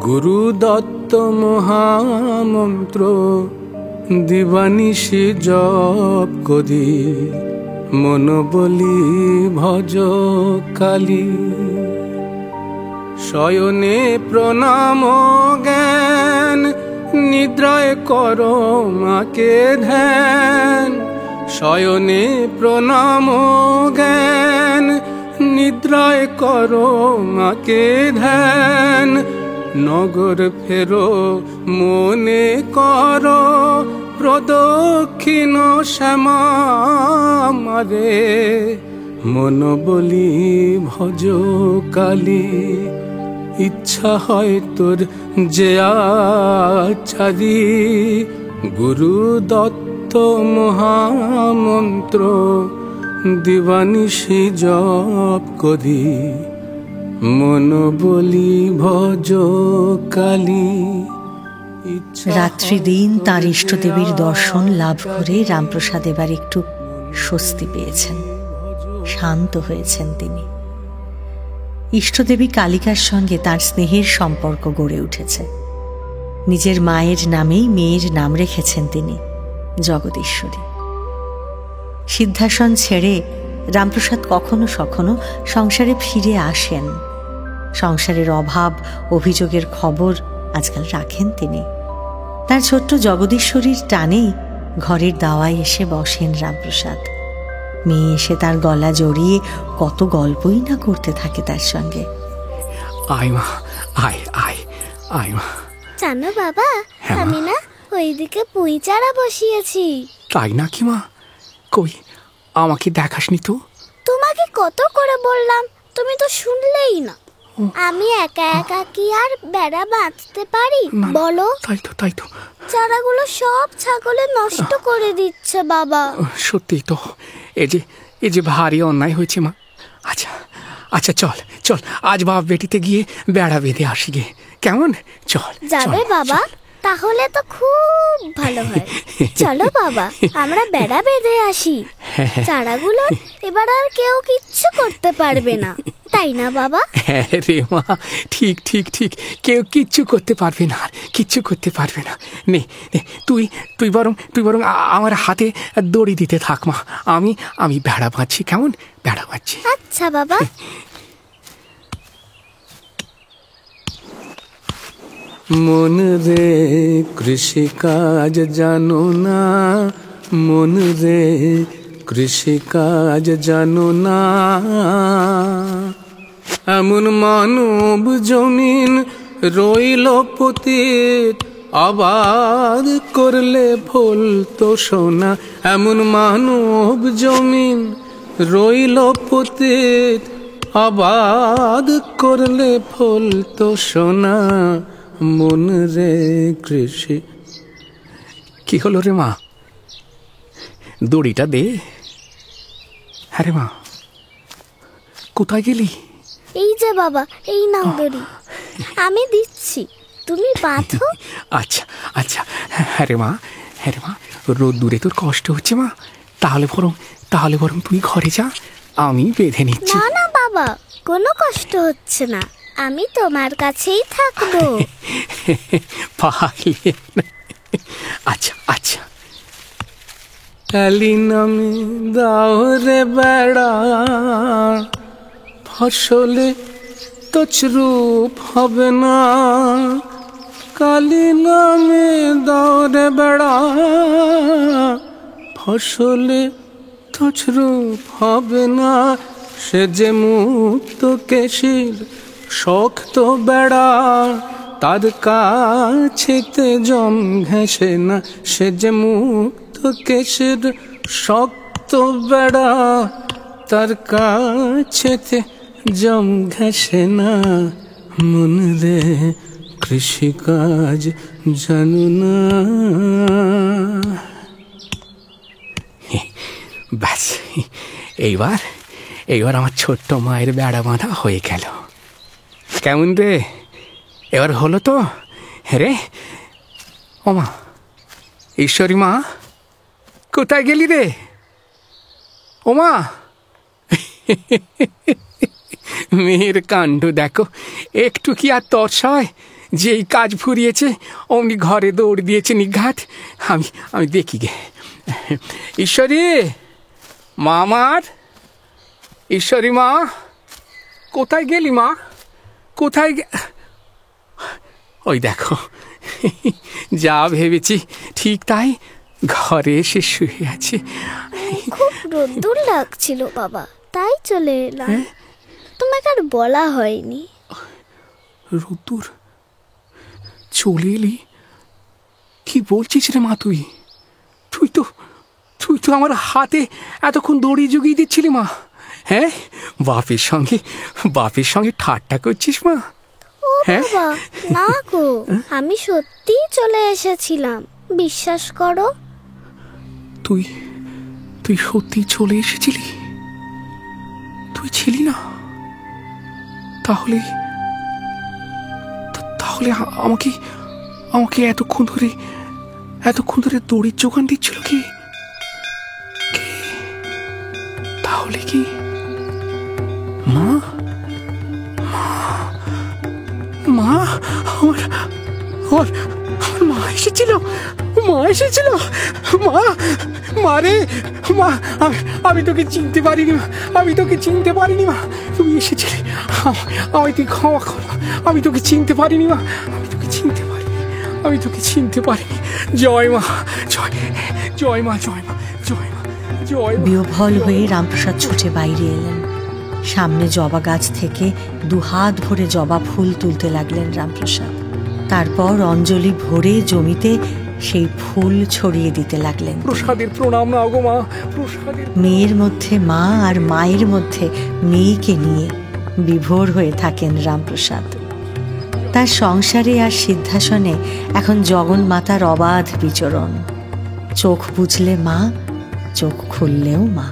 গুরু দত্ত মহামন্ত্র দিবানিশি জপ করি। মন বলি ভজ কালী। শয়নে প্রণাম জ্ঞান, নিদ্রায় কর মাকে ধ্যান। শয়নে প্রণাম জ্ঞান, নিদ্রায় কর মাকে ধ্যান। নগর ফেরো মনে কর, প্রদক্ষিণ শ্যামা মারে। মন বলি ভজ কালী, ইচ্ছা হয় তোর যে আচারি। গুরু দত্ত মহামন্ত্র দিবানিশি জপ করি। মন বলি ভজ কালী। রাত্রি দিন তাঁর ইষ্টদেবীর দর্শন লাভ করে রামপ্রসাদ এবার একটু স্বস্তি পেয়েছেন, শান্ত হয়েছেন তিনি। ইষ্টদেবী কালিকার সঙ্গে তার স্নেহের সম্পর্ক গড়ে উঠেছে। নিজের মায়ের নামেই মেয়ের নাম রেখেছেন তিনি, জগদীশ্বরী। সিদ্ধাসন ছেড়ে রামপ্রসাদ কখনো সখনো সংসারে ফিরে আসেন। সংসারের অভাব অভিযোগের খবর আজকাল রাখেন তিনি। তার ছোট্ট জগদীশ্বরীর টানেই ঘরের দাওয়ায় এসে বসেন রামপ্রসাদ। মেয়ে এসে তার গলা জড়িয়ে কত গল্পই না করতে থাকে তার সঙ্গে। আয় মা, আয় আয় আয় মা। জানো বাবা, আমি না ওইদিকে পুঁই চারা বসিয়েছি। তাই নাকি মা? কই আমাকে দেখাসনি তো? তোমাকে কত করে বললাম, তুমি তো শুনলেই না। আমি একা একা কি আর বেড়া বাঁধতে পারি বলো? তাই তো চারাগুলো সব ছাগলে নষ্ট করে দিচ্ছে বাবা। সত্যি তো, এ যে ভারী অন্যায় হয়েছে মা। আচ্ছা চল আজ বাপ বেটিতে গিয়ে বেড়া বেঁধে আসি গে, কেমন? চল। যাবে বাবা? তাহলে তো খুব ভালো হয়। চলো বাবা, আমরা বেড়া বেঁধে আসি। চারাগুলো এবার আর কেউ কিচ্ছু করতে পারবে না, তাই না বাবা? হ্যাঁ রে মা, ঠিক কেউ কিচ্ছু করতে পারবে না, কিচ্ছু করতে পারবে না। নে তুই বরং আমার হাতে দড়ি দিতে থাক মা। আমি বেড়া বাঁধছি, কেমন? বেড়া বাঁধছি। আচ্ছা বাবা। মন রে কৃষিকাজ জানো না, মন রে কৃষিকাজ জানো না। এমন মানব জমিন রইল পতিত, আবাদ করলে ফলতো সোনা। এমন মানব জমিন রইল পতিত, আবাদ করলে ফলতো সোনা। মন রে কৃষি। কি হলো রে মা? দড়িটা দে। হ্যাঁ রে মা, কোথায় গেলি? এই যে বাবা, এই নাও দড়ি, আমি দিচ্ছি, তুমি বাঁধো। আচ্ছা হ্যাঁ রে মা, রোদ দূরে তোর কষ্ট হচ্ছে মা। তাহলে বরং তুই ঘরে যা, আমি বেঁধে নিচ্ছি। না বাবা, কোনো কষ্ট হচ্ছে না, আমি তোমার কাছেই থাকবো। পারলেন। আচ্ছা আচ্ছা। কালি নামে দাও রে বেড়া, ফসলে তছরূপ হবে না। কালি নামে দাও রে বেড়া, ফসলে তছরূপ হবে না। সে যে মুক্ত কেশির শক্ত বেড়া, তার কাছেতে জম ঘেঁষে না। সে যে মুক্ত কেশির শক্ত বেড়া, তার কাছেতে জম ঘেঁষে না। মন রে কৃষিকাজ জানু না। ব্যাস, এইবার আমার ছোট্ট মায়ের বেড়া বাঁধা হয়ে গেল। কেমন রে, এবার হলো তো? রে ও মা, ঈশ্বরী মা, কোথায় গেলি রে? ও মা, মেয়ের কাণ্ড দেখো, একটু কি আর তর্স হয়? যেই কাজ ফুরিয়েছে অমনি ঘরে দৌড় দিয়েছে নিঘাত। আমি দেখি গে। ঈশ্বরী মা, আমার ঈশ্বরী মা, কোথায় গেলি মা? কোথায় ওই দেখো, যা ভেবেছি ঠিক তাই, ঘরে এসে শুয়ে আছে। খুব রোদ্দুর লাগছিল বাবা, তাই চলে এলাম। তোমাকে আর বলা হয়নি। রোদ্দুর? চলে এলি? কি বলছিস রে মা তুই? তুই তো আমার হাতে এতক্ষণ দড়ি জুগিয়ে দিচ্ছিলি মা। হ্যাঁ, বাপের সঙ্গে ঠাট্টা করছিস মা? বাবা না গো, আমি সত্যিই চলে এসেছিলাম, বিশ্বাস করো। তুই সত্যি চলে এসেছিলি? তুই ছিলি না? তাহলে আমাকে এতক্ষণ ধরে দড়ির যোগান দিচ্ছিল কি? তাহলে কি মা? আমার মা এসেছিল। মা রে মা, আমি তোকে চিনতে পারিনি মা। তুই এসেছিলি, আমায় তুই ক্ষমা কর। আমি তোকে চিনতে পারিনি মা, আমি তোকে চিনতে পারিনি। জয় মা, জয় মা। বিহ্বল হয়ে রামপ্রসাদ ছুটে বাইরে এলেন। সামনে জবা গাছ থেকে 2 হাত ভরে জবা ফুল তুলতে লাগলেন রামপ্রসাদ। তারপর অঞ্জলি ভরে জমিতে সেই ফুল ছড়িয়ে দিতে লাগলেন। প্রসাদের প্রণাম নাও গো মা। মেয়ের মধ্যে মা আর মায়ের মধ্যে মেয়েকে নিয়ে বিভোর হয়ে থাকেন রামপ্রসাদ। তার সংসারে আর সিদ্ধাসনে এখন জগন্মাতার অবাধ বিচরণ। চোখ বুঝলে মা, চোখ খুললেও মা।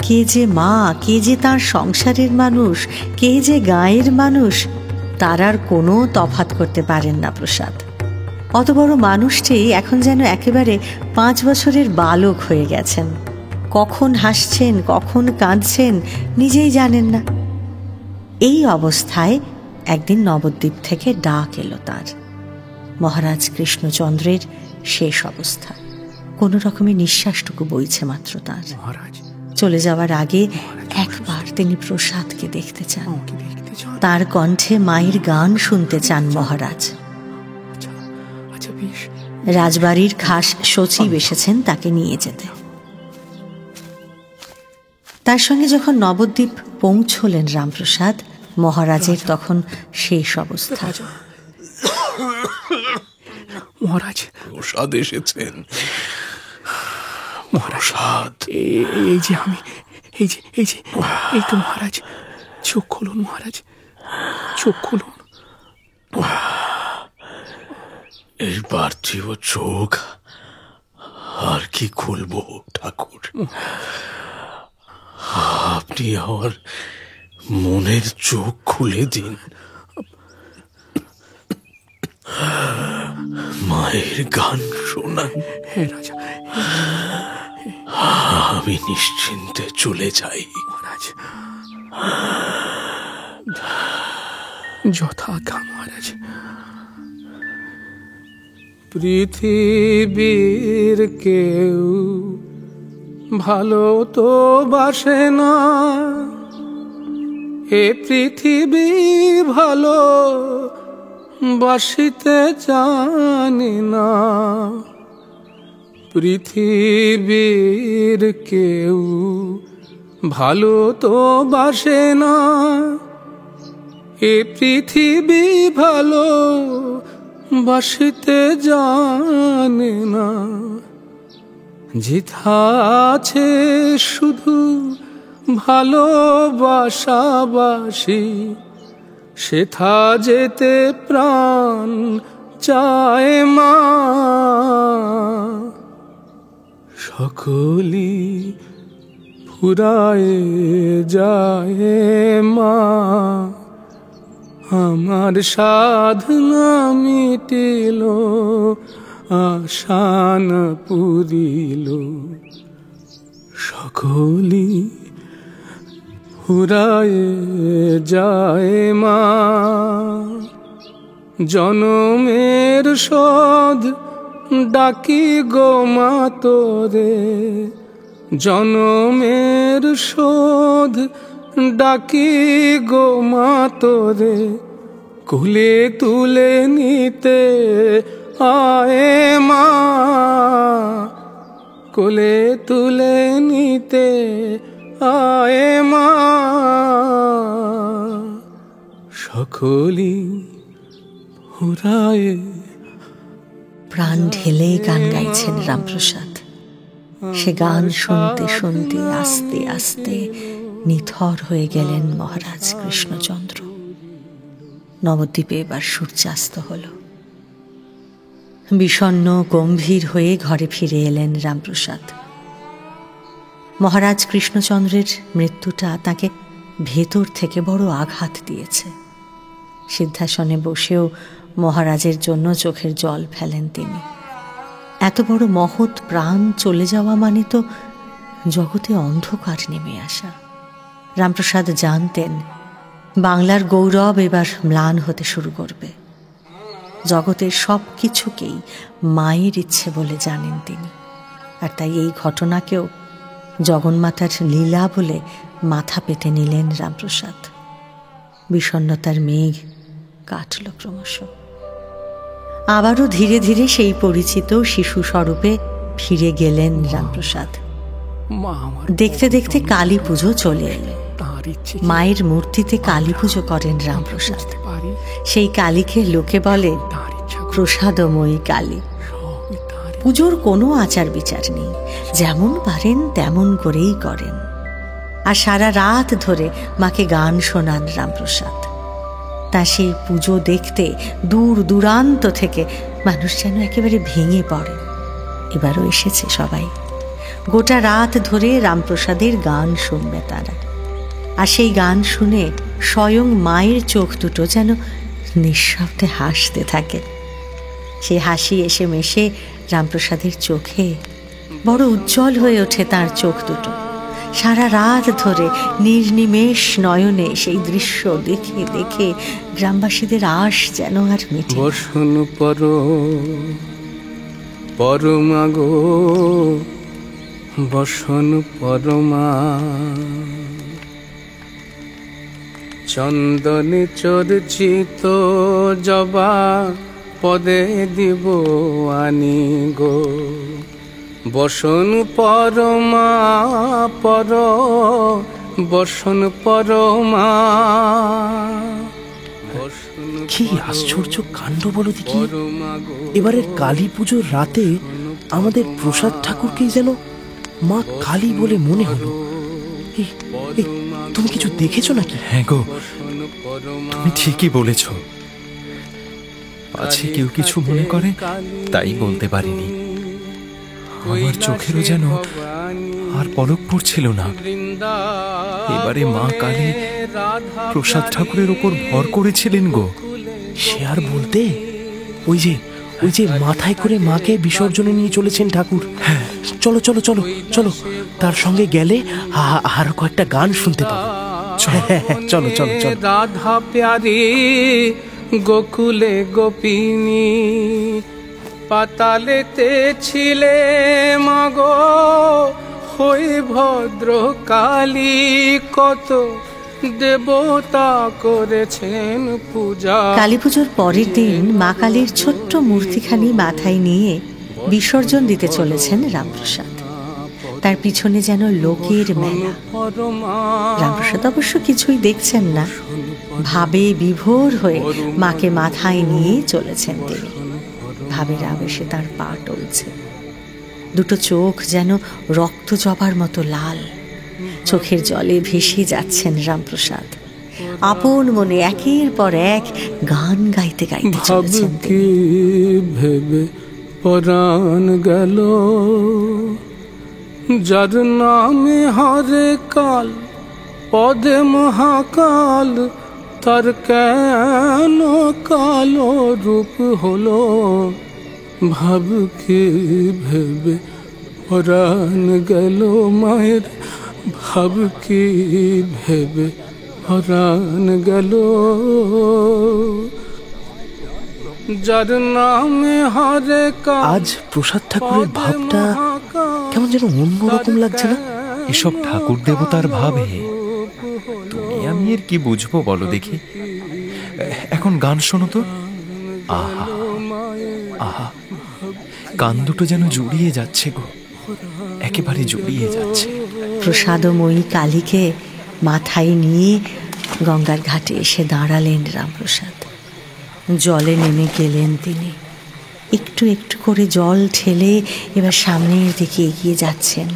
কে যে মা, কে যে তার সংসারের মানুষ, কে যে গাঁয়ের মানুষ, তার আর কোনো তফাৎ করতে পারেন না প্রসাদ। অত বড় মানুষটি এখন যেন একেবারে 5 বছরের বালক হয়ে গেছেন। কখন হাসছেন, কখন কাঁদছেন নিজেই জানেন না। এই অবস্থায় একদিন নবদ্বীপ থেকে ডাক এলো তার। মহারাজ কৃষ্ণচন্দ্রের শেষ অবস্থা, কোনো রকমের নিঃশ্বাসটুকু বইছে মাত্র তার। চলে যাওয়ার আগে একবার তিনি প্রসাদকে দেখতে চান, তার কণ্ঠে মায়ের গান শুনতে চান মহারাজ। রাজবাড়ির খাস সচিব এসেছেন তাকে নিয়ে যেতে। তার সঙ্গে যখন নবদ্বীপ পৌঁছলেন রামপ্রসাদ, মহারাজের তখন শেষ অবস্থা। মহারাজ, প্রসাদ এসেছেন। মহারাজ, এই তো মহারাজ, চোখ খুলুন মহারাজ, চোখ খুলুন। এই পার্থিব চোখ আর কি খুলবো ঠাকুর? আপনি আমার মনের চোখ খুলে দিন। মায়ের গান শোনান। হ্যাঁ রাজা, আমি নিশ্চিন্তে চলে যাই। মহারাজ, যথাজ্ঞা মহারাজ। পৃথিবীর কেউ ভালো তো বাসে না, এ পৃথিবী ভালো বাসিতে জানি না। পৃথিবীর কেউ ভালো তো বাসে না, এ পৃথিবী ভালো বাসিতে জানে না। যেথা আছে শুধু ভালোবাসাবাসি, সেথা যেতে প্রাণ চায় মা। সকলি ফুরায় যায় মা, আমার সাধনা মিটিল, আশা না পুরিল। সকলি ফুরায় যায় মা, জনমের শোধ ডাকি গো মা তোরে, জনমের শোধ ডাকি গো মা তোরে। কোলে তুলে নিতে আয় মা, কোলে তুলে নিতে আয় মা। সকলি ফুরায়। প্রাণ ঢেলে গান গাইছেন রামপ্রসাদ। সে গান শুনতে শুনতে আস্তে আস্তে নিথর হয়ে গেলেন মহারাজ কৃষ্ণচন্দ্র। নবদ্বীপে এবার সূর্যাস্ত হল। বিষণ্ণ গম্ভীর হয়ে ঘরে ফিরে এলেন রামপ্রসাদ। মহারাজ কৃষ্ণচন্দ্রের মৃত্যুটা তাকে ভেতর থেকে বড় আঘাত দিয়েছে। সিদ্ধাসনে বসেও মহারাজের জন্য চোখের জল ফেলেন তিনি। এত বড় মহৎ প্রাণ চলে যাওয়া মানে তো জগতে অন্ধকার নেমে আসা। রামপ্রসাদ জানতেন বাংলার গৌরব এবার ম্লান হতে শুরু করবে। জগতের সব কিছুকেই মায়ের ইচ্ছে বলে জানেন তিনি, আর তাই এই ঘটনাকেও জগন্মাতার লীলা বলে মাথা পেতে নিলেন রামপ্রসাদ। বিষণ্ণতার মেঘ কাটল ক্রমশ। আবারও ধীরে ধীরে সেই পরিচিত শিশু স্বরূপে ফিরে গেলেন রামপ্রসাদ। দেখতে দেখতে কালী পুজো চলে এলো। মায়ের মূর্তিতে কালী পুজো করেন রামপ্রসাদ। সেই কালীকে লোকে বলে প্রসাদময়ী কালী। পুজোর কোনো আচার বিচার নেই, যেমন পারেন তেমন করেই করেন। আর সারা রাত ধরে মাকে গান শোনান রামপ্রসাদ। তা সেই পুজো দেখতে দূর দূরান্ত থেকে মানুষ যেন একেবারে ভেঙে পড়ে। এবারও এসেছে সবাই। গোটা রাত ধরে রামপ্রসাদের গান শুনবে তারা। আর সেই গান শুনে স্বয়ং মায়ের চোখ দুটো যেন নিঃশব্দে হাসতে থাকে। সে হাসি এসে মেশে রামপ্রসাদের চোখে। বড় উজ্জ্বল হয়ে ওঠে তার চোখ দুটো। সারা রাত ধরে নির্নিমেষ নয়নে সেই দৃশ্য দেখে দেখে গ্রামবাসীদের আশ যেন আর মেটে। বসন পরমা গো, বসন পরমা, চন্দনে চর্চিত জবা পদে দিব আনি গো। বসন পরমা পর, বসন পরমা। কি আশ্চর্য কাণ্ড বলো দেখি। এবারের কালী পুজোর রাতে আমাদের প্রসাদ ঠাকুরকেই যেন মা কালী বলে মনে হলো। তুমি কিছু দেখেছো নাকি? হ্যাঁ গো, তুমি ঠিকই বলেছ। আছে কেউ কিছু মনে করে, তাই বলতে পারিনি। আমার চোখেরও যেন আর পলক পড়ছিল না। এবারে মা কালী প্রসাদ ঠাকুরের ওপর ভর করেছিলেন গো। সে আর বলতে, ওই যে মাথায় করে মাকে বিসর্জনে নিয়ে চলেছেন ঠাকুর। হ্যাঁ, চলো চলো চলো চলো, তার সঙ্গে গেলে আরো কয়েকটা গান শুনতে পাবো। চলো চলো চলো। রাধা প্যারি গোকুলে গোপিনী, পাতালেতে ছিলে মাগো হই ভদ্র কালী, কত দেবতা করেছেন পূজা। কালী পুজোর পরের দিন মা কালীর ছোট্ট মূর্তিখানি মাথায় নিয়ে বিসর্জন দিতে চলেছেন রামপ্রসাদ। তার পিছনে যেন লোকের মেলা। রামপ্রসাদ অবশ্য কিছুই দেখছেন না, ভাবে বিভোর হয়ে মাকে মাথায় নিয়ে চলেছেন তিনি। ভাবের আবেশে তার পা টলছে, দুটো চোখ যেন রক্ত জবার মতো লাল। চোখের জলে ভেসে যাচ্ছেন রামপ্রসাদ। আপন মনে একের পর এক গান গাইতে গাইতে চলেছেন তিনি। ভেবে পরাণ গেল, যার নামে হরে কাল পদে মহাকাল, তার কেন কালো রূপ হলো। ভাবকে ভেবে পরাণ গেল মায়ের, ভাবকে ভেবে পরাণ গেল, যার নামে হরে কাল। আজ প্রসাদ ঠাকুরের ভাবটা কেমন যেন অন্যরকম লাগছে না? এসব ঠাকুর দেবতার ভাবে তুমি আমি এর কি বুঝবো বলো দেখি। এখন গান শোনো তো। আহা আহা, কান দুটো যেন জুড়িয়ে যাচ্ছে গো, একেবারে জুড়িয়ে যাচ্ছে। প্রসাদময়ী কালীকে মাথায় নিয়ে গঙ্গার ঘাটে এসে দাঁড়ালেন রামপ্রসাদ। জলে নেমে গেলেন তিনি। একটু একটু করে জল ঠেলে এবার সামনের দিকে এগিয়ে যাচ্ছেন।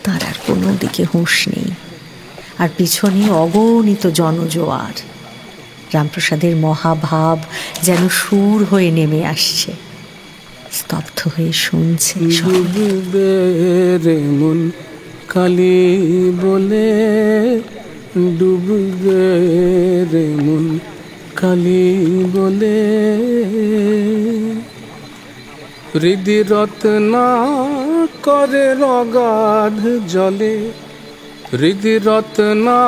তার আর কোনো দিকে হুঁশ নেই, আর পিছনে অগণিত জনজোয়ার। রামপ্রসাদের মহাভাব যেন সুর হয়ে নেমে আসছে। স্তব্ধ হয়ে শুনছে রে মন কালী বলে, ডুববে রে মন কালী বলে, হৃদি রত্না করে রগাধ জলে, হৃদি রত্না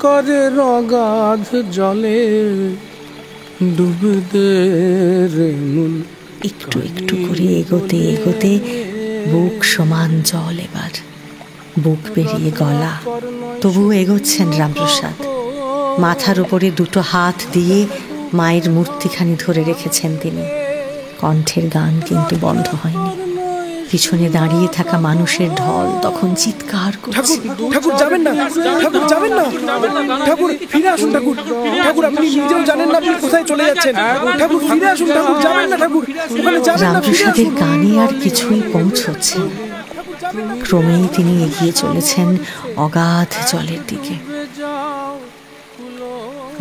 করে রগাধ জলে, ডুববে রে মন। একটু একটু করে এগোতে এগোতে বুক সমান জল, এবার বুক পেরিয়ে গলা, তবুও এগোচ্ছেন রামপ্রসাদ। মাথার উপরে দুটো হাত দিয়ে মায়ের মূর্তিখানি ধরে রেখেছেন তিনি। কণ্ঠের গান কিন্তু বন্ধ হয়নি। পিছনে দাঁড়িয়ে থাকা মানুষের ঢল তখন চিৎকার করছে, ঠাকুর যাবেন না, ঠাকুর যাবেন না, ঠাকুর ফিরে আসুন, ঠাকুর, ঠাকুর আপনি নিজেও জানেন না আপনি কোথায় চলে যাচ্ছেন, ঠাকুর ফিরে আসুন, ঠাকুর যাবেন না, ঠাকুর ওখানে যাবেন না। রামপ্রসাদের গানে আর কিছুই পৌঁছচ্ছে না। ক্রমেই তিনি এগিয়ে চলেছেন অগাধ জলের দিকে।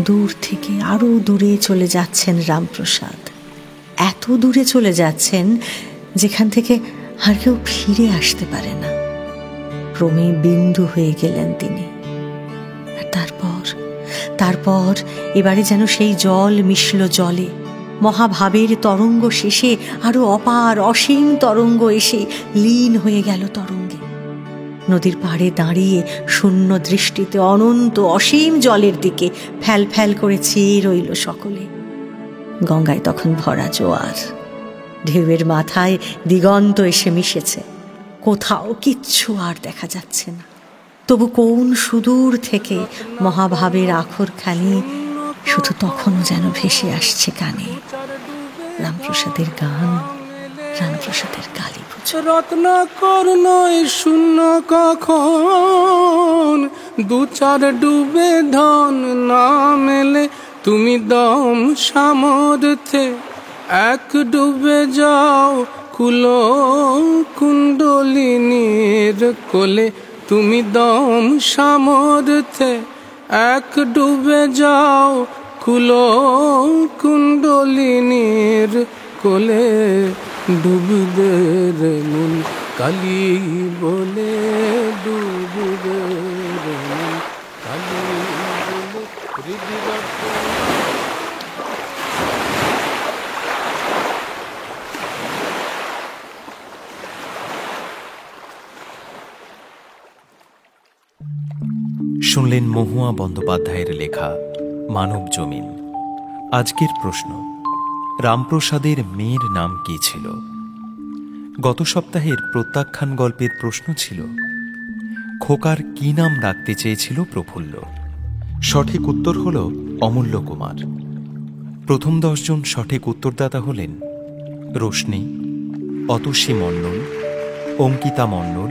দূর থেকে আরো দূরে চলে যাচ্ছেন রামপ্রসাদ। এত দূরে চলে যাচ্ছেন যেখান থেকে আর কেউ ফিরে আসতে পারে না। ক্রমে বিন্দু হয়ে গেলেন তিনি। আর তারপর এবারে যেন সেই জল মিশল জলে। মহাভাবের তরঙ্গ শেষে আরো অপার অসীম তরঙ্গ এসে লীন হয়ে গেল তরঙ্গে। নদীর পাড়ে দাঁড়িয়ে শূন্য দৃষ্টিতে অনন্ত অসীম জলের দিকে ফ্যাল ফ্যাল করে চেয়ে রইল সকলে। গঙ্গায় তখন ভরা জোয়ার। ঢেউয়ের মাথায় দিগন্ত এসে মিশেছে। কোথাও কিচ্ছু আর দেখা যাচ্ছে না। তবু কোন সুদূর থেকে মহাভাবের আখরখানি শুধু তখনও যেন ভেসে আসছে কানে। রামপ্রসাদের গান, রামপ্রসাদের কালী পুজো। রত্নাকর নয় শূন্য কখন, দু চার ডুবে ধন না মেলে, তুমি দম সামর্থ্যে এক ডুবে যাও কুলো কুণ্ডলিনীর কোলে, তুমি দম সামর্থ্যে এক ডুবে যাও কুলো কুণ্ডলিনীর কোলে, ডুববে রে মন কালী বলে, ডুববে রে মন কালী বলে। শুনলেন মহুয়া বন্দ্যোপাধ্যায়ের লেখা মানব জমিন। আজকের প্রশ্ন, রামপ্রসাদের মেয়ের নাম কি ছিল? গত সপ্তাহের প্রত্যাখ্যান গল্পের প্রশ্ন ছিল, খোকার কি নাম রাখতে চেয়েছিল প্রফুল্ল? সঠিক উত্তর হল অমূল্য কুমার। প্রথম 10 জন সঠিক উত্তরদাতা হলেন রোশনি, অতসী মণ্ডল, অঙ্কিতা মণ্ডল,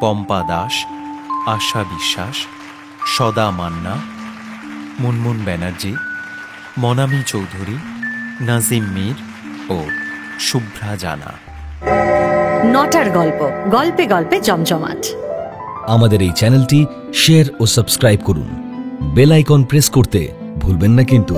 পম্পা দাস, আশা বিশ্বাস, সদা মান্না, মুনমুন ব্যানার্জি, মনামি চৌধুরী, নাজিম মীর ও শুভ্রা জানা। 9টার গল্প, গল্পে গল্পে জমজমাট। আমাদের এই চ্যানেলটি শেয়ার ও সাবস্ক্রাইব করুন। বেল আইকন প্রেস করতে ভুলবেন না কিন্তু।